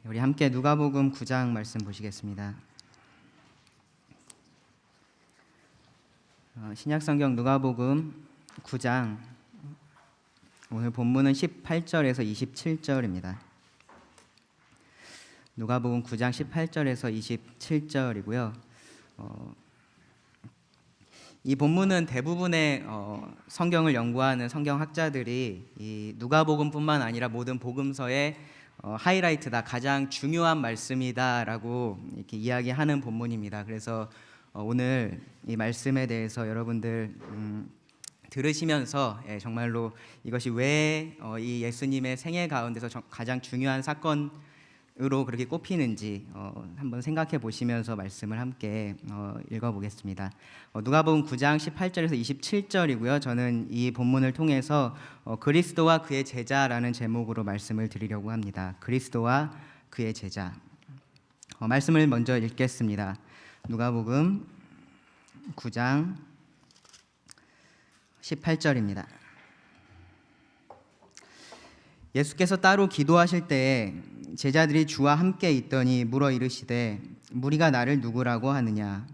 우리 함께 누가복음 9장 말씀 보시겠습니다. 신약성경 누가복음 9장 오늘 본문은 18절에서 27절입니다. 누가복음 9장 18절에서 27절이고요. 이 본문은 대부분의 성경을 연구하는 성경학자들이 이 누가복음뿐만 아니라 모든 복음서의 하이라이트다, 가장 중요한 말씀이다라고 이렇게 이야기하는 본문입니다. 그래서 오늘 이 말씀에 대해서 여러분들 들으시면서 정말로 이것이 왜 이 예수님의 생애 가운데서 가장 중요한 사건으로 그렇게 꼽히는지 한번 생각해 보시면서 말씀을 함께 읽어보겠습니다. 누가복음 9장 18절에서 27절이고요. 저는 이 본문을 통해서 그리스도와 그의 제자라는 제목으로 말씀을 드리려고 합니다. 그리스도와 그의 제자. 말씀을 먼저 읽겠습니다. 누가복음 9장 18절입니다. 예수께서 따로 기도하실 때에 제자들이 주와 함께 있더니 물어 이르시되 무리가 나를 누구라고 하느냐?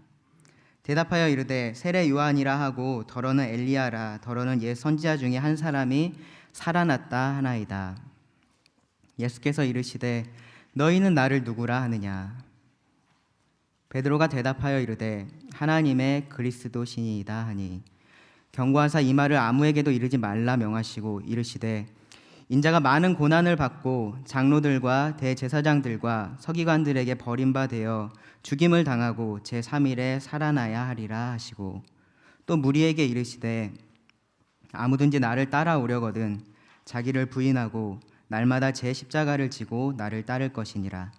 대답하여 이르되 세례 요한이라 하고 더러는 엘리야라, 더러는 옛 선지자 중에 한 사람이 살아났다 하나이다. 예수께서 이르시되 너희는 나를 누구라 하느냐? 베드로가 대답하여 이르되 하나님의 그리스도시니이다 하니 경고하사 이 말을 아무에게도 이르지 말라 명하시고 이르시되 인자가 많은 고난을 받고 장로들과 대제사장들과 서기관들에게 버림받아 죽임을 당하고 제3일에 살아나야 하리라 하시고 또 무리에게 이르시되 아무든지 나를 따라오려거든 자기를 부인하고 날마다 제 십자가를 지고 나를 따를 것이니라.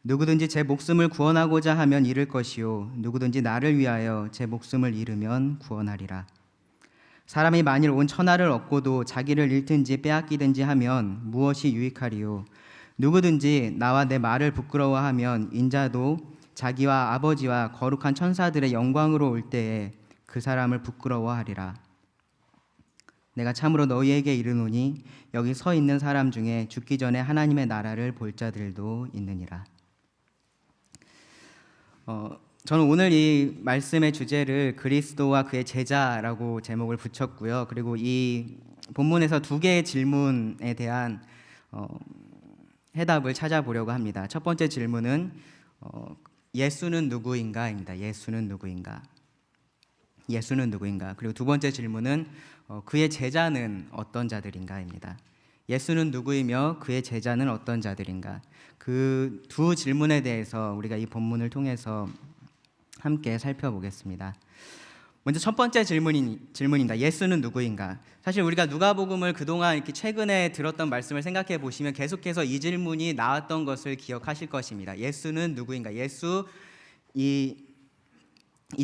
누구든지 제 목숨을 구원하고자 하면 잃을 것이요 누구든지 나를 위하여 제 목숨을 잃으면 구원하리라. 사람이 만일 온 천하를 얻고도 자기를 잃든지 빼앗기든지 하면 무엇이 유익하리요? 누구든지 나와 내 말을 부끄러워하면 인자도 자기와 아버지와 거룩한 천사들의 영광으로 올 때에 그 사람을 부끄러워하리라. 내가 참으로 너희에게 이르노니 여기 서 있는 사람 중에 죽기 전에 하나님의 나라를 볼 자들도 있느니라. 저는 오늘 이 말씀의 주제를 그리스도와 그의 제자라고 제목을 붙였고요. 그리고 이 본문에서 두 개의 질문에 대한 해답을 찾아보려고 합니다. 첫 번째 질문은 예수는 누구인가입니다. 예수는 누구인가? 예수는 누구인가? 그리고 두 번째 질문은 그의 제자는 어떤 자들인가입니다. 예수는 누구이며 그의 제자는 어떤 자들인가? 그 두 질문에 대해서 우리가 이 본문을 통해서 함께 살펴보겠습니다. 먼저 첫 번째 질문입니다. 예수는 누구인가? 사실 우리가 누가복음을 그동안 이렇게 최근에 들었던 말씀을 생각해 보시면 계속해서 이 질문이 나왔던 것을 기억하실 것입니다. 예수는 누구인가? 예수 이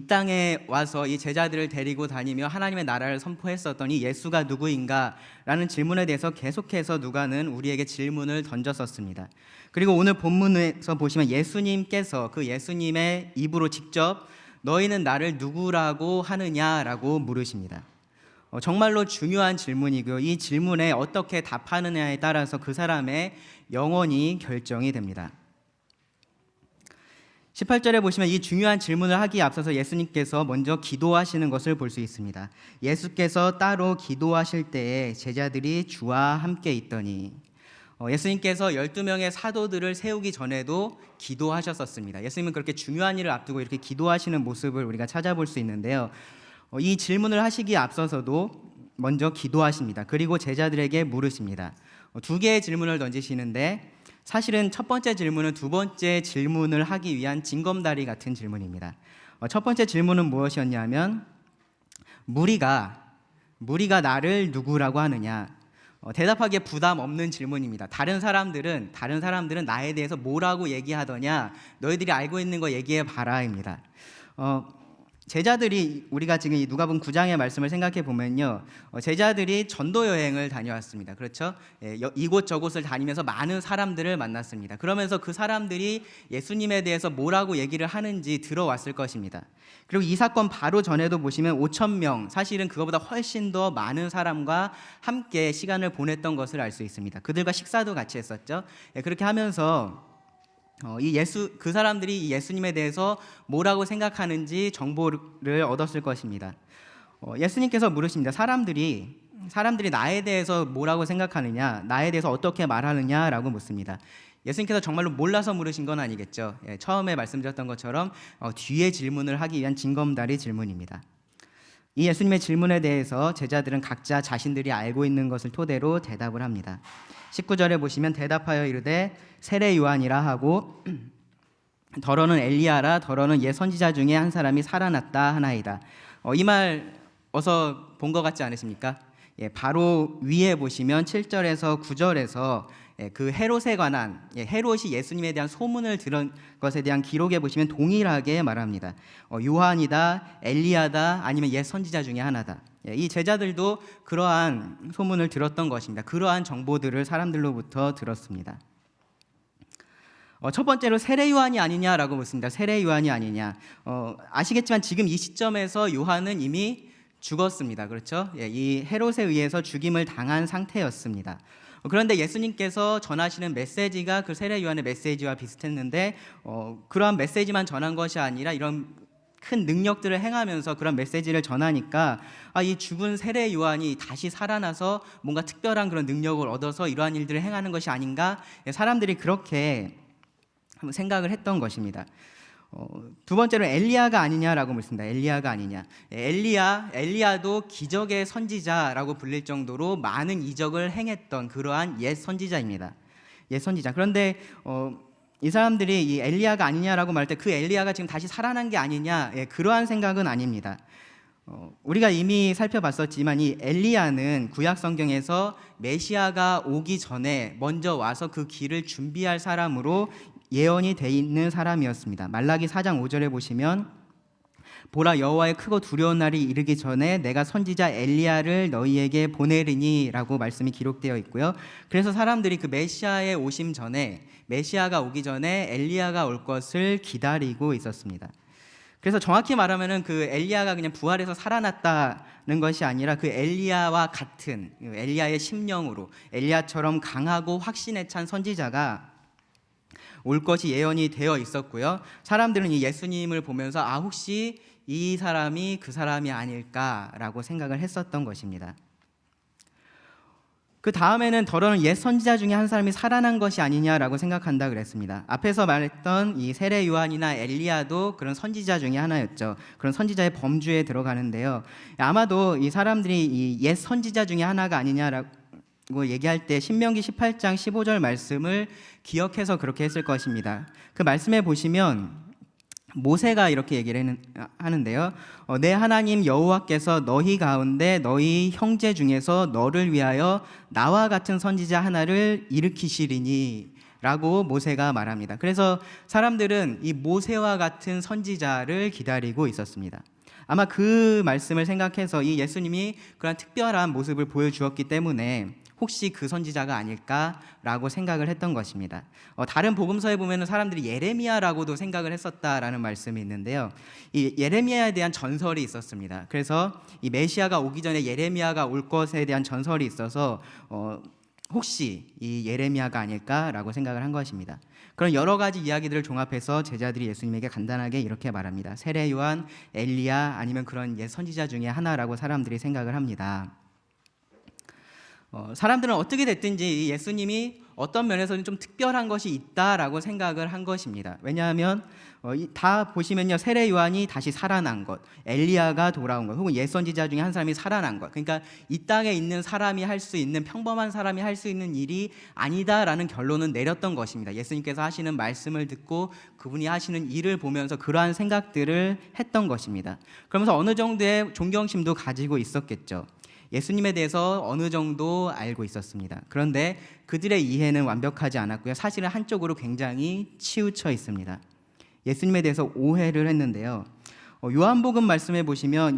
땅에 와서 이 제자들을 데리고 다니며 하나님의 나라를 선포했었던 이 예수가 누구인가라는 질문에 대해서 계속해서 누가는 우리에게 질문을 던졌었습니다. 그리고 오늘 본문에서 보시면 예수님께서 그 예수님의 입으로 직접 너희는 나를 누구라고 하느냐라고 물으십니다. 정말로 중요한 질문이고요. 이 질문에 어떻게 답하느냐에 따라서 그 사람의 영혼이 결정이 됩니다. 18절에 보시면 이 중요한 질문을 하기에 앞서서 예수님께서 먼저 기도하시는 것을 볼 수 있습니다. 예수께서 따로 기도하실 때에 제자들이 주와 함께 있더니 예수님께서 12명의 사도들을 세우기 전에도 기도하셨었습니다. 예수님은 그렇게 중요한 일을 앞두고 이렇게 기도하시는 모습을 우리가 찾아볼 수 있는데요. 이 질문을 하시기에 앞서서도 먼저 기도하십니다. 그리고 제자들에게 물으십니다. 두 개의 질문을 던지시는데 사실은 첫 번째 질문은 두 번째 질문을 하기 위한 징검다리 같은 질문입니다. 첫 번째 질문은 무엇이었냐면 무리가 나를 누구라고 하느냐? 대답하기에 부담 없는 질문입니다. 다른 사람들은 나에 대해서 뭐라고 얘기하더냐? 너희들이 알고 있는 거 얘기해 봐라입니다. 제자들이 우리가 지금 이 누가복음 9장의 말씀을 생각해 보면요, 제자들이 전도 여행을 다녀왔습니다. 그렇죠? 이곳 저곳을 다니면서 많은 사람들을 만났습니다. 그러면서 그 사람들이 예수님에 대해서 뭐라고 얘기를 하는지 들어왔을 것입니다. 그리고 이 사건 바로 전에도 보시면 5천 명, 사실은 그거보다 훨씬 더 많은 사람과 함께 시간을 보냈던 것을 알 수 있습니다. 그들과 식사도 같이 했었죠. 그렇게 하면서 그 사람들이 이 예수님에 대해서 뭐라고 생각하는지 정보를 얻었을 것입니다. 예수님께서 물으십니다. 사람들이 나에 대해서 뭐라고 생각하느냐, 나에 대해서 어떻게 말하느냐라고 묻습니다. 예수님께서 정말로 몰라서 물으신 건 아니겠죠. 처음에 말씀드렸던 것처럼 뒤에 질문을 하기 위한 징검다리 질문입니다. 이 예수님의 질문에 대해서 제자들은 각자 자신들이 알고 있는 것을 토대로 대답을 합니다. 19절에 보시면 대답하여 이르되 세례 요한이라 하고 더러는 엘리야라, 더러는 옛 선지자 중에 한 사람이 살아났다 하나이다. 이 말 어서 본 것 같지 않으십니까? 바로 위에 보시면 7절에서 9절에서 그 헤롯에 관한, 헤롯이 예수님에 대한 소문을 들은 것에 대한 기록에 보시면 동일하게 말합니다. 요한이다, 엘리야다, 아니면 옛 선지자 중에 하나다. 이 제자들도 그러한 소문을 들었던 것입니다. 그러한 정보들을 사람들로부터 들었습니다. 첫 번째로 세례 요한이 아니냐라고 묻습니다. 세례 요한이 아니냐. 아시겠지만 지금 이 시점에서 요한은 이미 죽었습니다. 그렇죠? 이 헤롯에 의해서 죽임을 당한 상태였습니다. 그런데 예수님께서 전하시는 메시지가 그 세례 요한의 메시지와 비슷했는데 그러한 메시지만 전한 것이 아니라 이런 큰 능력들을 행하면서 그런 메시지를 전하니까 이 죽은 세례 요한이 다시 살아나서 뭔가 특별한 그런 능력을 얻어서 이러한 일들을 행하는 것이 아닌가, 사람들이 그렇게 생각을 했던 것입니다. 두 번째로 엘리야가 아니냐라고 묻습니다. 엘리야가 아니냐. 엘리야도 기적의 선지자라고 불릴 정도로 많은 이적을 행했던 그러한 옛 선지자입니다. 옛 선지자. 그런데 이 사람들이 이 엘리야가 아니냐라고 말할 때 그 엘리야가 지금 다시 살아난 게 아니냐, 그러한 생각은 아닙니다. 우리가 이미 살펴봤었지만 이 엘리야는 구약 성경에서 메시아가 오기 전에 먼저 와서 그 길을 준비할 사람으로 예언이 돼 있는 사람이었습니다. 말라기 4장 5절에 보시면 보라, 여호와의 크고 두려운 날이 이르기 전에 내가 선지자 엘리야를 너희에게 보내리니 라고 말씀이 기록되어 있고요. 그래서 사람들이 그 메시아의 오심 전에, 메시아가 오기 전에 엘리야가 올 것을 기다리고 있었습니다. 그래서 정확히 말하면은 그 엘리야가 그냥 부활해서 살아났다는 것이 아니라 그 엘리야와 같은, 엘리야의 심령으로 엘리야처럼 강하고 확신에 찬 선지자가 올 것이 예언이 되어 있었고요. 사람들은 이 예수님을 보면서 혹시 이 사람이 그 사람이 아닐까라고 생각을 했었던 것입니다. 그 다음에는 더러는 옛 선지자 중에 한 사람이 살아난 것이 아니냐라고 생각한다 그랬습니다. 앞에서 말했던 이 세례 요한이나 엘리야도 그런 선지자 중에 하나였죠. 그런 선지자의 범주에 들어가는데요. 아마도 이 사람들이 이 옛 선지자 중에 하나가 아니냐라고 얘기할 때 신명기 18장 15절 말씀을 기억해서 그렇게 했을 것입니다. 그 말씀에 보시면 모세가 이렇게 얘기를 하는데요. 내 하나님 여호와께서 너희 가운데 너희 형제 중에서 너를 위하여 나와 같은 선지자 하나를 일으키시리니 라고 모세가 말합니다. 그래서 사람들은 이 모세와 같은 선지자를 기다리고 있었습니다. 아마 그 말씀을 생각해서 이 예수님이 그런 특별한 모습을 보여주었기 때문에 혹시 그 선지자가 아닐까라고 생각을 했던 것입니다. 다른 복음서에 보면 사람들이 예레미야라고도 생각을 했었다라는 말씀이 있는데요. 이 예레미야에 대한 전설이 있었습니다. 그래서 이 메시아가 오기 전에 예레미야가 올 것에 대한 전설이 있어서 혹시 이 예레미야가 아닐까라고 생각을 한 것입니다. 그런 여러 가지 이야기들을 종합해서 제자들이 예수님에게 간단하게 이렇게 말합니다. 세례 요한, 엘리야, 아니면 그런 옛 선지자 중에 하나라고 사람들이 생각을 합니다. 사람들은 어떻게 됐든지 예수님이 어떤 면에서는 좀 특별한 것이 있다라고 생각을 한 것입니다. 왜냐하면 다 보시면요, 세례 요한이 다시 살아난 것, 엘리야가 돌아온 것, 혹은 옛 선지자 중에 한 사람이 살아난 것, 그러니까 이 땅에 있는 사람이 할 수 있는, 평범한 사람이 할 수 있는 일이 아니다라는 결론은 내렸던 것입니다. 예수님께서 하시는 말씀을 듣고 그분이 하시는 일을 보면서 그러한 생각들을 했던 것입니다. 그러면서 어느 정도의 존경심도 가지고 있었겠죠. 예수님에 대해서 어느 정도 알고 있었습니다. 그런데 그들의 이해는 완벽하지 않았고요. 사실은 한쪽으로 굉장히 치우쳐 있습니다. 예수님에 대해서 오해를 했는데요. 요한복음 말씀해 보시면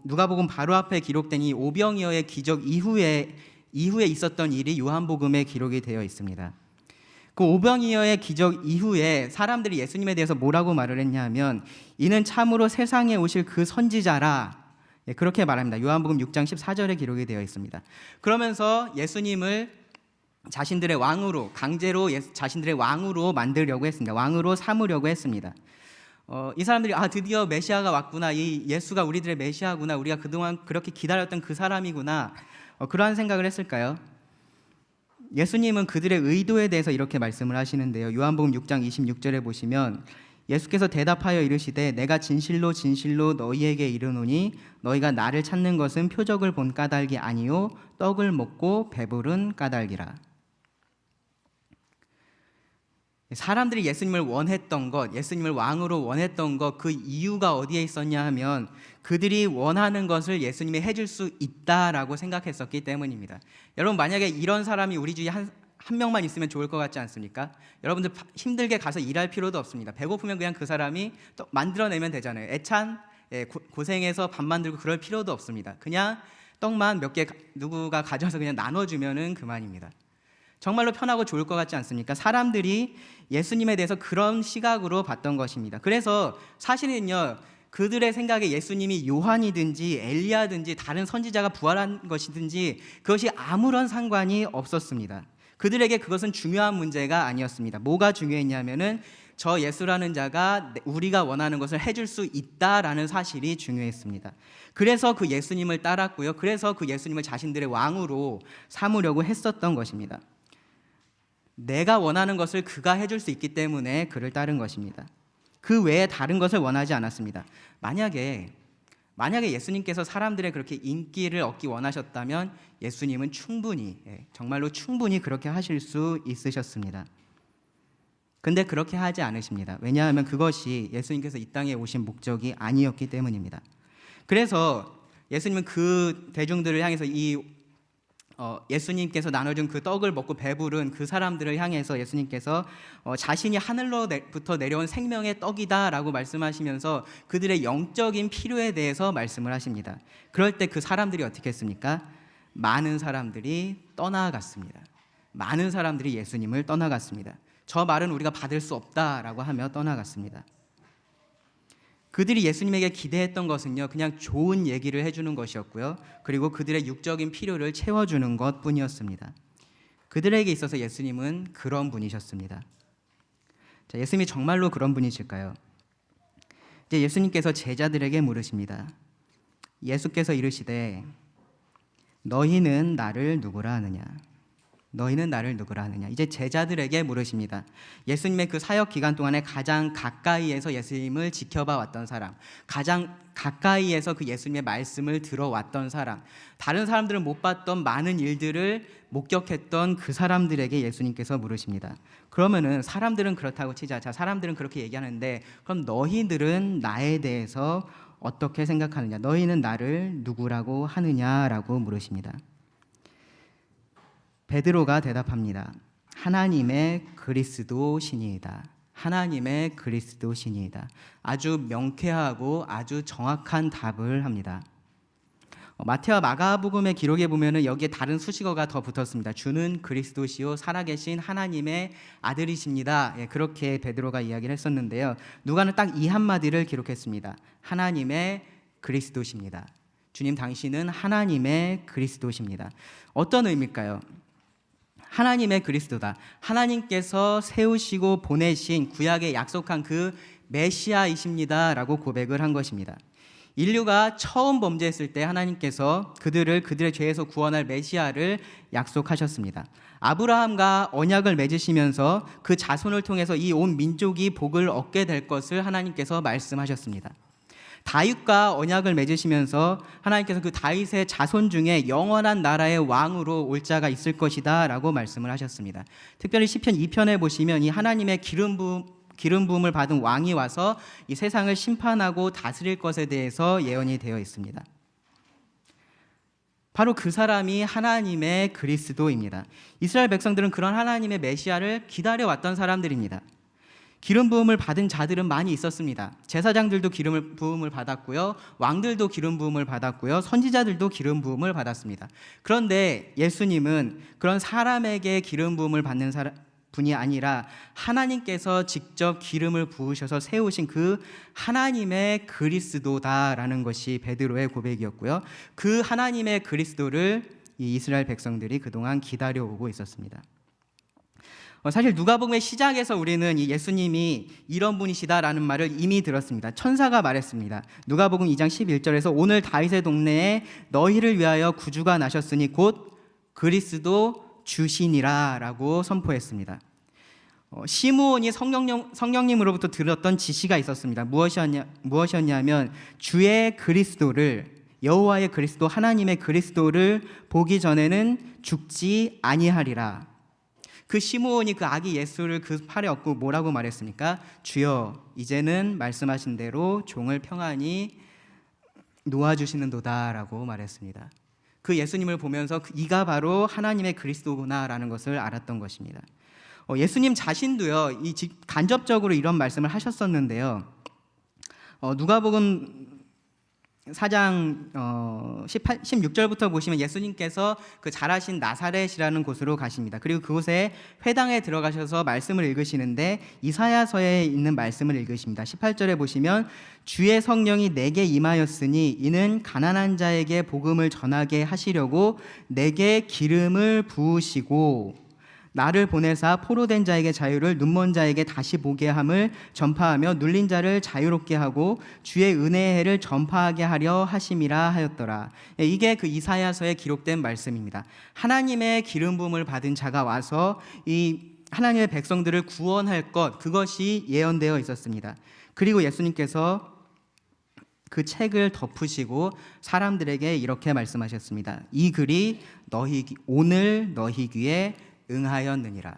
누가복음 바로 앞에 기록된 이 오병이어의 기적 이후에 있었던 일이 요한복음에 기록이 되어 있습니다. 그 오병이어의 기적 이후에 사람들이 예수님에 대해서 뭐라고 말을 했냐면 이는 참으로 세상에 오실 그 선지자라, 그렇게 말합니다. 요한복음 6장 14절에 기록이 되어 있습니다. 그러면서 예수님을 자신들의 왕으로 강제로 자신들의 왕으로 만들려고 했습니다. 왕으로 삼으려고 했습니다. 이 사람들이 드디어 메시아가 왔구나, 이 예수가 우리들의 메시아구나, 우리가 그동안 그렇게 기다렸던 그 사람이구나, 그러한 생각을 했을까요? 예수님은 그들의 의도에 대해서 이렇게 말씀을 하시는데요. 요한복음 6장 26절에 보시면 예수께서 대답하여 이르시되 내가 진실로 진실로 너희에게 이르노니 너희가 나를 찾는 것은 표적을 본 까닭이 아니요 떡을 먹고 배부른 까닭이라. 사람들이 예수님을 원했던 것, 예수님을 왕으로 원했던 것, 그 이유가 어디에 있었냐 하면 그들이 원하는 것을 예수님이 해줄 수 있다라고 생각했었기 때문입니다. 여러분, 만약에 이런 사람이 우리 주위에 한 명만 있으면 좋을 것 같지 않습니까? 여러분들 힘들게 가서 일할 필요도 없습니다. 배고프면 그냥 그 사람이 또 만들어내면 되잖아요. 애찬 고생해서 밥 만들고 그럴 필요도 없습니다. 그냥 떡만 몇 개 누구가 가져와서 그냥 나눠주면은 그만입니다. 정말로 편하고 좋을 것 같지 않습니까? 사람들이 예수님에 대해서 그런 시각으로 봤던 것입니다. 그래서 사실은요, 그들의 생각에 예수님이 요한이든지 엘리야든지 다른 선지자가 부활한 것이든지 그것이 아무런 상관이 없었습니다. 그들에게 그것은 중요한 문제가 아니었습니다. 뭐가 중요했냐면은 저 예수라는 자가 우리가 원하는 것을 해줄 수 있다라는 사실이 중요했습니다. 그래서 그 예수님을 따랐고요. 그래서 그 예수님을 자신들의 왕으로 삼으려고 했었던 것입니다. 내가 원하는 것을 그가 해줄 수 있기 때문에 그를 따른 것입니다. 그 외에 다른 것을 원하지 않았습니다. 만약에 예수님께서 사람들의 그렇게 인기를 얻기 원하셨다면 예수님은 정말로 충분히 그렇게 하실 수 있으셨습니다. 근데 그렇게 하지 않으십니다. 왜냐하면 그것이 예수님께서 이 땅에 오신 목적이 아니었기 때문입니다. 그래서 예수님은 그 대중들을 향해서 예수님께서 나눠준 그 떡을 먹고 배부른 그 사람들을 향해서 예수님께서 자신이 하늘로부터 내려온 생명의 떡이다라고 말씀하시면서 그들의 영적인 필요에 대해서 말씀을 하십니다. 그럴 때 그 사람들이 어떻게 했습니까? 많은 사람들이 떠나갔습니다. 많은 사람들이 예수님을 떠나갔습니다. 저 말은 우리가 받을 수 없다라고 하며 떠나갔습니다. 그들이 예수님에게 기대했던 것은요, 그냥 좋은 얘기를 해주는 것이었고요, 그리고 그들의 육적인 필요를 채워주는 것뿐이었습니다. 그들에게 있어서 예수님은 그런 분이셨습니다. 자, 예수님이 정말로 그런 분이실까요? 이제 예수님께서 제자들에게 물으십니다. 예수께서 이르시되 너희는 나를 누구라 하느냐? 너희는 나를 누구라 하느냐? 이제 제자들에게 물으십니다. 예수님의 그 사역 기간 동안에 가장 가까이에서 예수님을 지켜봐 왔던 사람, 가장 가까이에서 그 예수님의 말씀을 들어왔던 사람, 다른 사람들은 못 봤던 많은 일들을 목격했던 그 사람들에게 예수님께서 물으십니다. 그러면은 사람들은 그렇다고 치자. 자, 사람들은 그렇게 얘기하는데 그럼 너희들은 나에 대해서 어떻게 생각하느냐? 너희는 나를 누구라고 하느냐라고 물으십니다. 베드로가 대답합니다. 하나님의 그리스도시니이다. 하나님의 그리스도시니이다. 아주 명쾌하고 아주 정확한 답을 합니다. 마태와 마가복음의 기록에 보면은 여기에 다른 수식어가 더 붙었습니다. 주는 그리스도시요 살아계신 하나님의 아들이십니다. 그렇게 베드로가 이야기를 했었는데요. 누가는 딱 이 한마디를 기록했습니다. 하나님의 그리스도십니다. 주님 당신은 하나님의 그리스도십니다. 어떤 의미일까요? 하나님의 그리스도다. 하나님께서 세우시고 보내신 구약에 약속한 그 메시아이십니다 라고 고백을 한 것입니다. 인류가 처음 범죄했을 때 하나님께서 그들의 죄에서 구원할 메시아를 약속하셨습니다. 아브라함과 언약을 맺으시면서 그 자손을 통해서 이 온 민족이 복을 얻게 될 것을 하나님께서 말씀하셨습니다. 다윗과 언약을 맺으시면서 하나님께서 그 다윗의 자손 중에 영원한 나라의 왕으로 올 자가 있을 것이다 라고 말씀을 하셨습니다. 특별히 시편 2편에 보시면 이 하나님의 기름 부음을 받은 왕이 와서 이 세상을 심판하고 다스릴 것에 대해서 예언이 되어 있습니다. 바로 그 사람이 하나님의 그리스도입니다. 이스라엘 백성들은 그런 하나님의 메시아를 기다려왔던 사람들입니다. 기름 부음을 받은 자들은 많이 있었습니다. 제사장들도 기름 부음을 받았고요. 왕들도 기름 부음을 받았고요. 선지자들도 기름 부음을 받았습니다. 그런데 예수님은 그런 사람에게 기름 부음을 받는 분이 아니라 하나님께서 직접 기름을 부으셔서 세우신 그 하나님의 그리스도다라는 것이 베드로의 고백이었고요. 그 하나님의 그리스도를 이 이스라엘 백성들이 그동안 기다려오고 있었습니다. 사실 누가복음의 시작에서 우리는 이 예수님이 이런 분이시다라는 말을 이미 들었습니다. 천사가 말했습니다. 누가복음 2장 11절에서 오늘 다윗의 동네에 너희를 위하여 구주가 나셨으니 곧 그리스도 주시니라 라고 선포했습니다. 시므온이 성령님으로부터 들었던 지시가 있었습니다. 무엇이었냐면 주의 그리스도를, 여호와의 그리스도, 하나님의 그리스도를 보기 전에는 죽지 아니하리라. 그 시므온이 그 아기 예수를 그 팔에 업고 뭐라고 말했습니까? 주여, 이제는 말씀하신 대로 종을 평안히 놓아주시는도다 라고 말했습니다. 그 예수님을 보면서 이가 바로 하나님의 그리스도구나라는 것을 알았던 것입니다. 예수님 자신도요, 간접적으로 이런 말씀을 하셨었는데요. 누가복음 4장 16절부터 보시면 예수님께서 그 자라신 나사렛이라는 곳으로 가십니다. 그리고 그곳에 회당에 들어가셔서 말씀을 읽으시는데 이사야서에 있는 말씀을 읽으십니다. 18절에 보시면 주의 성령이 내게 임하였으니 이는 가난한 자에게 복음을 전하게 하시려고 내게 기름을 부으시고 나를 보내사 포로된 자에게 자유를, 눈먼 자에게 다시 보게 함을 전파하며 눌린 자를 자유롭게 하고 주의 은혜의 해를 전파하게 하려 하심이라 하였더라. 이게 그 이사야서에 기록된 말씀입니다. 하나님의 기름 부음을 받은 자가 와서 이 하나님의 백성들을 구원할 것, 그것이 예언되어 있었습니다. 그리고 예수님께서 그 책을 덮으시고 사람들에게 이렇게 말씀하셨습니다. 이 글이 오늘 너희 귀에 응하였느니라.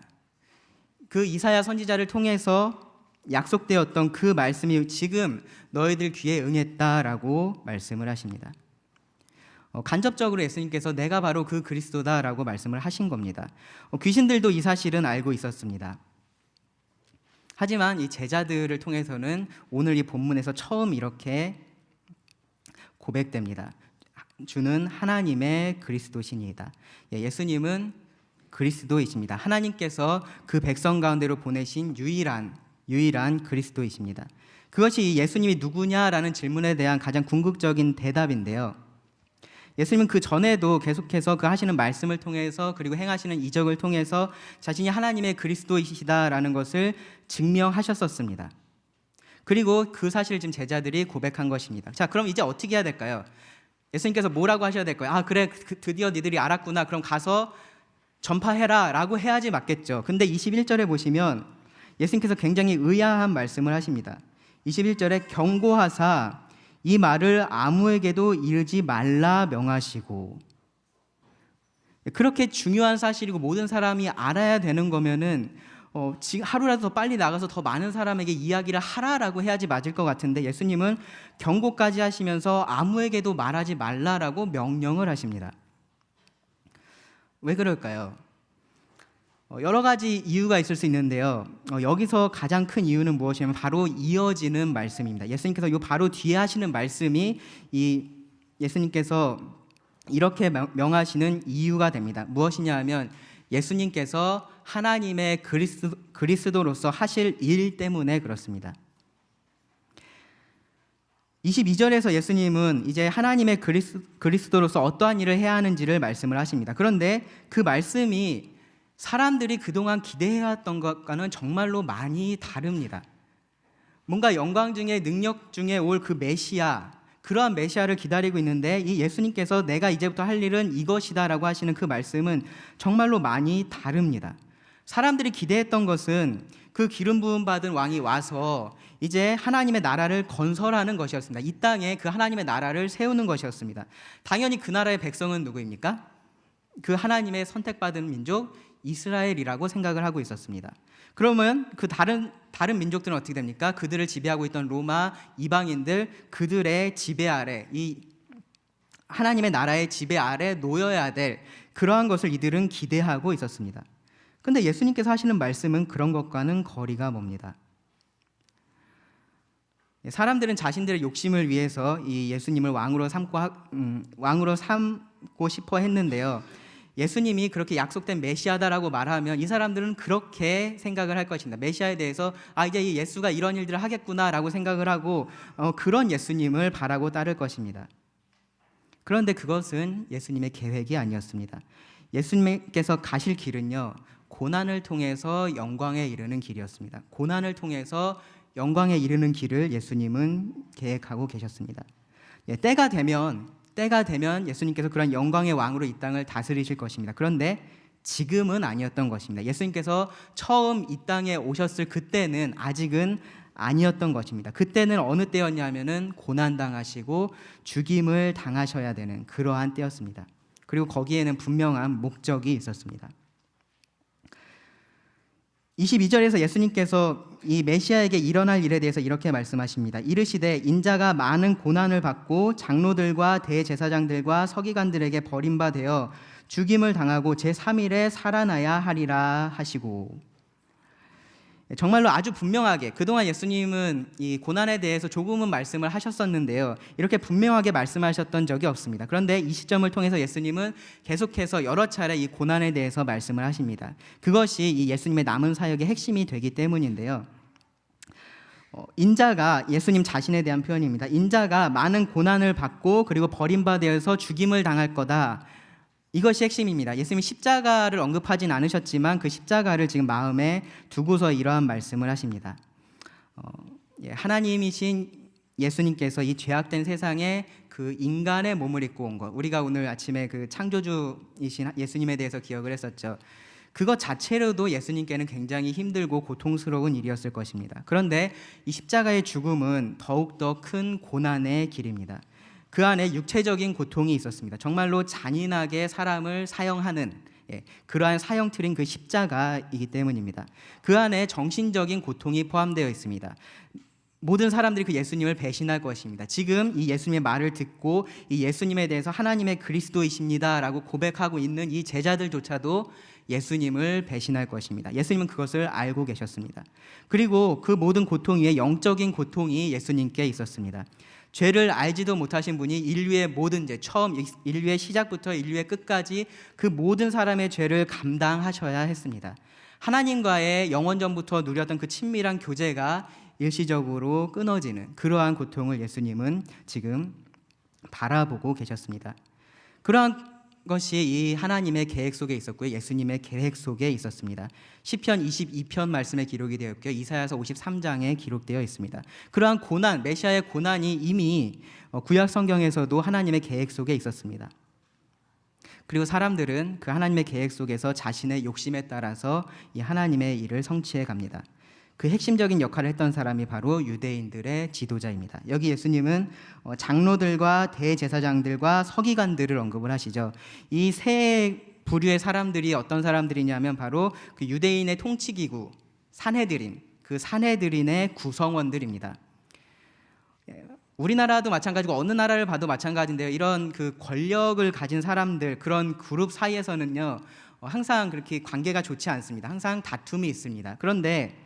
그 이사야 선지자를 통해서 약속되었던 그 말씀이 지금 너희들 귀에 응했다라고 말씀을 하십니다. 간접적으로 예수님께서 내가 바로 그 그리스도다라고 말씀을 하신 겁니다. 귀신들도 이 사실은 알고 있었습니다. 하지만 이 제자들을 통해서는 오늘 이 본문에서 처음 이렇게 고백됩니다. 주는 하나님의 그리스도시니이다. 예수님은 그리스도이십니다. 하나님께서 그 백성 가운데로 보내신 유일한 그리스도이십니다. 그것이 예수님이 누구냐라는 질문에 대한 가장 궁극적인 대답인데요. 예수님은 그 전에도 계속해서 그 하시는 말씀을 통해서 그리고 행하시는 이적을 통해서 자신이 하나님의 그리스도이시다라는 것을 증명하셨었습니다. 그리고 그 사실을 지금 제자들이 고백한 것입니다. 자, 그럼 이제 어떻게 해야 될까요? 예수님께서 뭐라고 하셔야 될까요? 그래, 드디어 니들이 알았구나. 그럼 가서 전파해라 라고 해야지 맞겠죠. 근데 21절에 보시면 예수님께서 굉장히 의아한 말씀을 하십니다. 21절에 경고하사 이 말을 아무에게도 이르지 말라 명하시고, 그렇게 중요한 사실이고 모든 사람이 알아야 되는 거면은 지금 하루라도 더 빨리 나가서 더 많은 사람에게 이야기를 하라라고 해야지 맞을 것 같은데 예수님은 경고까지 하시면서 아무에게도 말하지 말라라고 명령을 하십니다. 왜 그럴까요? 여러 가지 이유가 있을 수 있는데요. 여기서 가장 큰 이유는 무엇이냐면 바로 이어지는 말씀입니다. 예수님께서 요 바로 뒤에 하시는 말씀이 이 예수님께서 이렇게 명하시는 이유가 됩니다. 무엇이냐 하면 예수님께서 하나님의 그리스도로서 하실 일 때문에 그렇습니다. 22절에서 예수님은 이제 하나님의 그리스도로서 어떠한 일을 해야 하는지를 말씀을 하십니다. 그런데 그 말씀이 사람들이 그동안 기대해왔던 것과는 정말로 많이 다릅니다. 뭔가 영광 중에 능력 중에 올 그 메시아, 그러한 메시아를 기다리고 있는데 이 예수님께서 내가 이제부터 할 일은 이것이다라고 하시는 그 말씀은 정말로 많이 다릅니다. 사람들이 기대했던 것은 그 기름 부음 받은 왕이 와서 이제 하나님의 나라를 건설하는 것이었습니다. 이 땅에 그 하나님의 나라를 세우는 것이었습니다. 당연히 그 나라의 백성은 누구입니까? 그 하나님의 선택받은 민족 이스라엘이라고 생각을 하고 있었습니다. 그러면 그 다른 민족들은 어떻게 됩니까? 그들을 지배하고 있던 로마 이방인들, 그들의 지배 아래, 이 하나님의 나라의 지배 아래 놓여야 될 그러한 것을 이들은 기대하고 있었습니다. 근데 예수님께서 하시는 말씀은 그런 것과는 거리가 멉니다. 사람들은 자신들의 욕심을 위해서 이 예수님을 왕으로 삼고 싶어 했는데요. 예수님이 그렇게 약속된 메시아다라고 말하면 이 사람들은 그렇게 생각을 할 것입니다. 메시아에 대해서 이제 이 예수가 이런 일들을 하겠구나라고 생각을 하고 그런 예수님을 바라고 따를 것입니다. 그런데 그것은 예수님의 계획이 아니었습니다. 예수님께서 가실 길은요, 고난을 통해서 영광에 이르는 길이었습니다. 고난을 통해서 영광에 이르는 길을 예수님은 계획하고 계셨습니다. 때가 되면 예수님께서 그런 영광의 왕으로 이 땅을 다스리실 것입니다. 그런데 지금은 아니었던 것입니다. 예수님께서 처음 이 땅에 오셨을 그때는 아직은 아니었던 것입니다. 그때는 어느 때였냐면은 고난당하시고 죽임을 당하셔야 되는 그러한 때였습니다. 그리고 거기에는 분명한 목적이 있었습니다. 22절에서 예수님께서 이 메시아에게 일어날 일에 대해서 이렇게 말씀하십니다. 이르시되 인자가 많은 고난을 받고 장로들과 대제사장들과 서기관들에게 버림받아 죽임을 당하고 제3일에 살아나야 하리라 하시고. 정말로 아주 분명하게 그동안 예수님은 이 고난에 대해서 조금은 말씀을 하셨었는데요, 이렇게 분명하게 말씀하셨던 적이 없습니다. 그런데 이 시점을 통해서 예수님은 계속해서 여러 차례 이 고난에 대해서 말씀을 하십니다. 그것이 이 예수님의 남은 사역의 핵심이 되기 때문인데요, 인자가, 예수님 자신에 대한 표현입니다. 인자가 많은 고난을 받고 그리고 버림받아서 죽임을 당할 거다, 이것이 핵심입니다. 예수님이 십자가를 언급하진 않으셨지만 그 십자가를 지금 마음에 두고서 이러한 말씀을 하십니다. 하나님이신 예수님께서 이 죄악된 세상에 그 인간의 몸을 입고 온 것, 우리가 오늘 아침에 그 창조주이신 예수님에 대해서 기억을 했었죠. 그것 자체로도 예수님께는 굉장히 힘들고 고통스러운 일이었을 것입니다. 그런데 이 십자가의 죽음은 더욱더 큰 고난의 길입니다. 그 안에 육체적인 고통이 있었습니다. 정말로 잔인하게 사람을 사형하는 그러한 사형틀인 그 십자가이기 때문입니다. 그 안에 정신적인 고통이 포함되어 있습니다. 모든 사람들이 그 예수님을 배신할 것입니다. 지금 이 예수님의 말을 듣고 이 예수님에 대해서 하나님의 그리스도이십니다라고 고백하고 있는 이 제자들조차도 예수님을 배신할 것입니다. 예수님은 그것을 알고 계셨습니다. 그리고 그 모든 고통 위에 영적인 고통이 예수님께 있었습니다. 죄를 알지도 못하신 분이 인류의 모든 죄, 처음 인류의 시작부터 인류의 끝까지 그 모든 사람의 죄를 감당하셔야 했습니다. 하나님과의 영원전부터 누렸던 그 친밀한 교제가 일시적으로 끊어지는 그러한 고통을 예수님은 지금 바라보고 계셨습니다. 그러한 것이 이 하나님의 계획 속에 있었고요, 예수님의 계획 속에 있었습니다. 시편 22편 말씀에 기록이 되어 있고요, 이사야서 53장에 기록되어 있습니다. 그러한 고난, 메시아의 고난이 이미 구약 성경에서도 하나님의 계획 속에 있었습니다. 그리고 사람들은 그 하나님의 계획 속에서 자신의 욕심에 따라서 이 하나님의 일을 성취해 갑니다. 그 핵심적인 역할을 했던 사람이 바로 유대인들의 지도자입니다. 여기 예수님은 장로들과 대제사장들과 서기관들을 언급을 하시죠. 이 세 부류의 사람들이 어떤 사람들이냐면 바로 그 유대인의 통치기구 산헤드린, 그 산헤드린의 구성원들입니다. 우리나라도 마찬가지고 어느 나라를 봐도 마찬가지인데요, 이런 그 권력을 가진 사람들, 그런 그룹 사이에서는요 항상 그렇게 관계가 좋지 않습니다. 항상 다툼이 있습니다. 그런데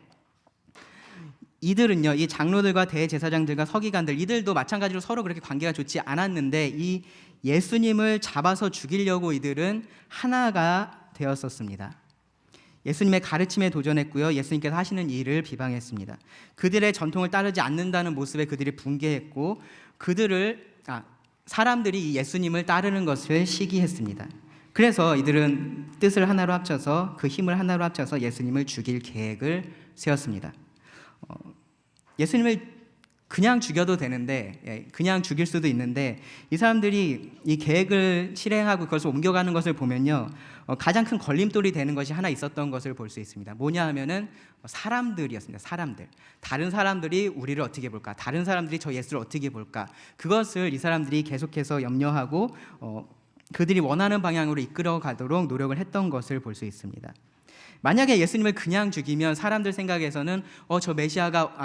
이들은요, 이 장로들과 대제사장들과 서기관들, 이들도 마찬가지로 서로 그렇게 관계가 좋지 않았는데 이 예수님을 잡아서 죽이려고 이들은 하나가 되었었습니다. 예수님의 가르침에 도전했고요, 예수님께서 하시는 일을 비방했습니다. 그들의 전통을 따르지 않는다는 모습에 그들이 분개했고, 사람들이 이 예수님을 따르는 것을 시기했습니다. 그래서 이들은 뜻을 하나로 합쳐서, 그 힘을 하나로 합쳐서 예수님을 죽일 계획을 세웠습니다. 예수님을 그냥 죽여도 되는데, 그냥 죽일 수도 있는데, 이 사람들이 이 계획을 실행하고 그것을 옮겨가는 것을 보면요, 가장 큰 걸림돌이 되는 것이 하나 있었던 것을 볼 수 있습니다. 뭐냐 하면은 사람들이었습니다. 다른 사람들이 우리를 어떻게 볼까, 다른 사람들이 저 예수를 어떻게 볼까, 그것을 이 사람들이 계속해서 염려하고 그들이 원하는 방향으로 이끌어 가도록 노력을 했던 것을 볼 수 있습니다. 만약에 예수님을 그냥 죽이면 사람들 생각에서는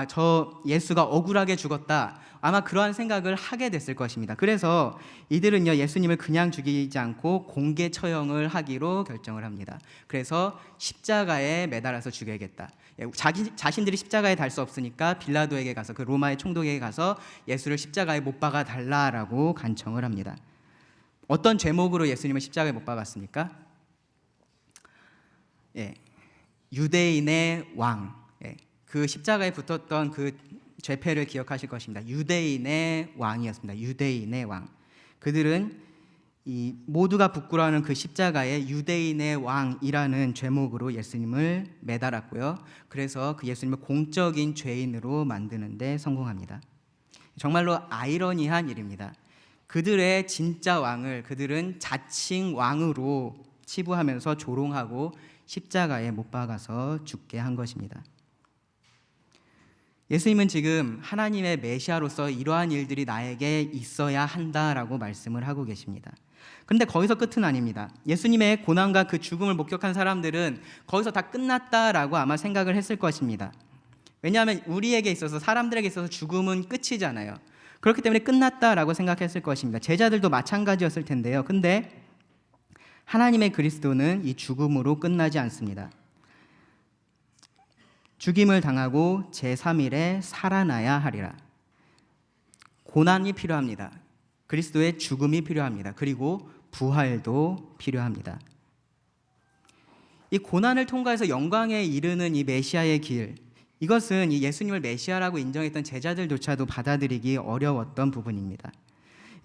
저 예수가 억울하게 죽었다, 아마 그러한 생각을 하게 됐을 것입니다. 그래서 이들은요, 예수님을 그냥 죽이지 않고 공개 처형을 하기로 결정을 합니다. 그래서 십자가에 매달아서 죽여야겠다. 자신들이 십자가에 달 수 없으니까 빌라도에게 가서, 그 로마의 총독에게 가서 예수를 십자가에 못 박아 달라라고 간청을 합니다. 어떤 죄목으로 예수님을 십자가에 못 박았습니까? 유대인의 왕, 그 십자가에 붙었던 그 죄패를 기억하실 것입니다. 유대인의 왕이었습니다. 유대인의 왕. 그들은 이 모두가 부끄러워하는 그 십자가에 유대인의 왕이라는 죄목으로 예수님을 매달았고요. 그래서 그 예수님을 공적인 죄인으로 만드는 데 성공합니다. 정말로 아이러니한 일입니다. 그들의 진짜 왕을 그들은 자칭 왕으로 치부하면서 조롱하고 십자가에 못 박아서 죽게 한 것입니다. 예수님은 지금 하나님의 메시아로서 이러한 일들이 나에게 있어야 한다라고 말씀을 하고 계십니다. 그런데 거기서 끝은 아닙니다. 예수님의 고난과 그 죽음을 목격한 사람들은 거기서 다 끝났다라고 아마 생각을 했을 것입니다. 왜냐하면 우리에게 있어서, 사람들에게 있어서 죽음은 끝이잖아요. 그렇기 때문에 끝났다라고 생각했을 것입니다. 제자들도 마찬가지였을 텐데요. 근데 하나님의 그리스도는 이 죽음으로 끝나지 않습니다. 죽임을 당하고 제3일에 살아나야 하리라. 고난이 필요합니다. 그리스도의 죽음이 필요합니다. 그리고 부활도 필요합니다. 이 고난을 통과해서 영광에 이르는 이 메시아의 길, 이것은 이 예수님을 메시아라고 인정했던 제자들조차도 받아들이기 어려웠던 부분입니다.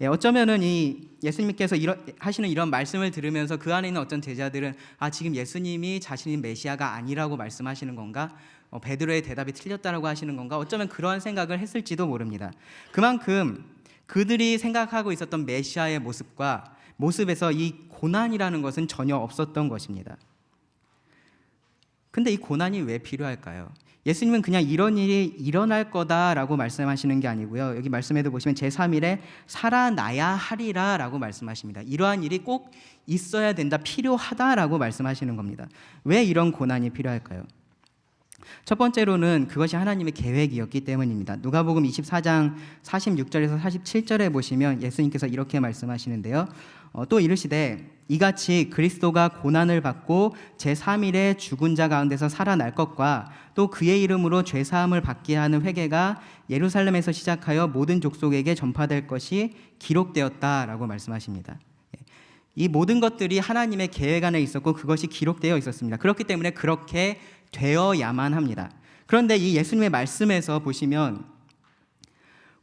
어쩌면은 이 예수님께서 하시는 이런 말씀을 들으면서 그 안에 있는 어떤 제자들은 지금 예수님이 자신이 메시아가 아니라고 말씀하시는 건가? 베드로의 대답이 틀렸다라고 하시는 건가? 어쩌면 그러한 생각을 했을지도 모릅니다. 그만큼 그들이 생각하고 있었던 메시아의 모습에서 이 고난이라는 것은 전혀 없었던 것입니다. 근데 이 고난이 왜 필요할까요? 예수님은 그냥 이런 일이 일어날 거다라고 말씀하시는 게 아니고요. 여기 말씀에도 보시면 제3일에 살아나야 하리라 라고 말씀하십니다. 이러한 일이 꼭 있어야 된다, 필요하다라고 말씀하시는 겁니다. 왜 이런 고난이 필요할까요? 첫 번째로는 그것이 하나님의 계획이었기 때문입니다. 누가복음 24장 46절에서 47절에 보시면 예수님께서 이렇게 말씀하시는데요. 또 이르시되 이같이 그리스도가 고난을 받고 제3일에 죽은 자 가운데서 살아날 것과 또 그의 이름으로 죄사함을 받게 하는 회개가 예루살렘에서 시작하여 모든 족속에게 전파될 것이 기록되었다라고 말씀하십니다. 이 모든 것들이 하나님의 계획 안에 있었고 그것이 기록되어 있었습니다. 그렇기 때문에 그렇게 되어야만 합니다. 그런데 이 예수님의 말씀에서 보시면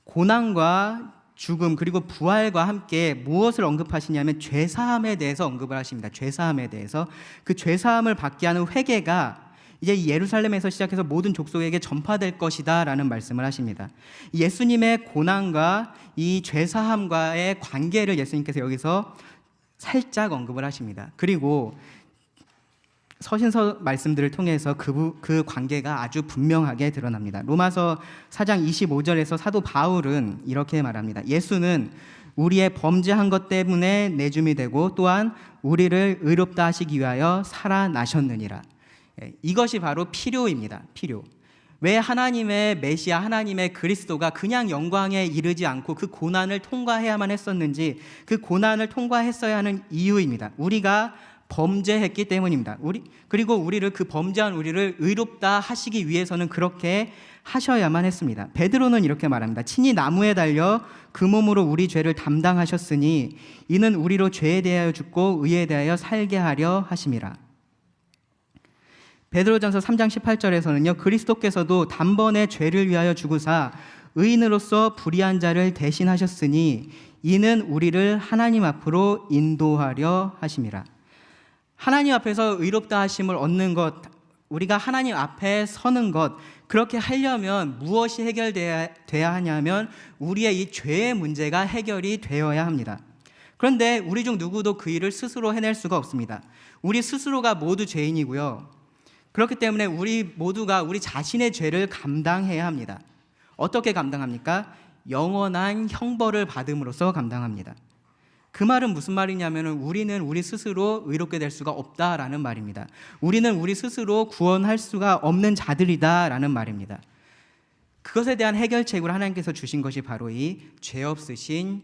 고난과 죽음 그리고 부활과 함께 무엇을 언급하시냐면 죄사함에 대해서 언급을 하십니다. 죄사함에 대해서, 그 죄사함을 받게 하는 회개가 이제 예루살렘에서 시작해서 모든 족속에게 전파될 것이다 라는 말씀을 하십니다. 예수님의 고난과 이 죄사함과의 관계를 예수님께서 여기서 살짝 언급을 하십니다. 그리고 서신서 말씀들을 통해서 그 관계가 아주 분명하게 드러납니다. 로마서 4장 25절에서 사도 바울은 이렇게 말합니다. 예수는 우리의 범죄한 것 때문에 내줌이 되고 또한 우리를 의롭다 하시기 위하여 살아나셨느니라. 이것이 바로 필요입니다. 필요. 왜 하나님의 메시아, 하나님의 그리스도가 그냥 영광에 이르지 않고 그 고난을 통과해야만 했었는지, 그 고난을 통과했어야 하는 이유입니다. 우리가 범죄했기 때문입니다. 그리고 우리를, 그 범죄한 우리를 의롭다 하시기 위해서는 그렇게 하셔야만 했습니다. 베드로는 이렇게 말합니다. 친히 나무에 달려 그 몸으로 우리 죄를 담당하셨으니 이는 우리로 죄에 대하여 죽고 의에 대하여 살게 하려 하심이라. 베드로전서 3장 18절에서는요. 그리스도께서도 단번에 죄를 위하여 죽으사 의인으로서 불의한 자를 대신하셨으니 이는 우리를 하나님 앞으로 인도하려 하심이라. 하나님 앞에서 의롭다 하심을 얻는 것, 우리가 하나님 앞에 서는 것, 그렇게 하려면 무엇이 해결돼야 하냐면 우리의 이 죄의 문제가 해결이 되어야 합니다. 그런데 우리 중 누구도 그 일을 스스로 해낼 수가 없습니다. 우리 스스로가 모두 죄인이고요. 그렇기 때문에 우리 모두가 우리 자신의 죄를 감당해야 합니다. 어떻게 감당합니까? 영원한 형벌을 받음으로써 감당합니다. 그 말은 무슨 말이냐면 우리는 우리 스스로 의롭게 될 수가 없다라는 말입니다. 우리는 우리 스스로 구원할 수가 없는 자들이다라는 말입니다. 그것에 대한 해결책으로 하나님께서 주신 것이 바로 이 죄 없으신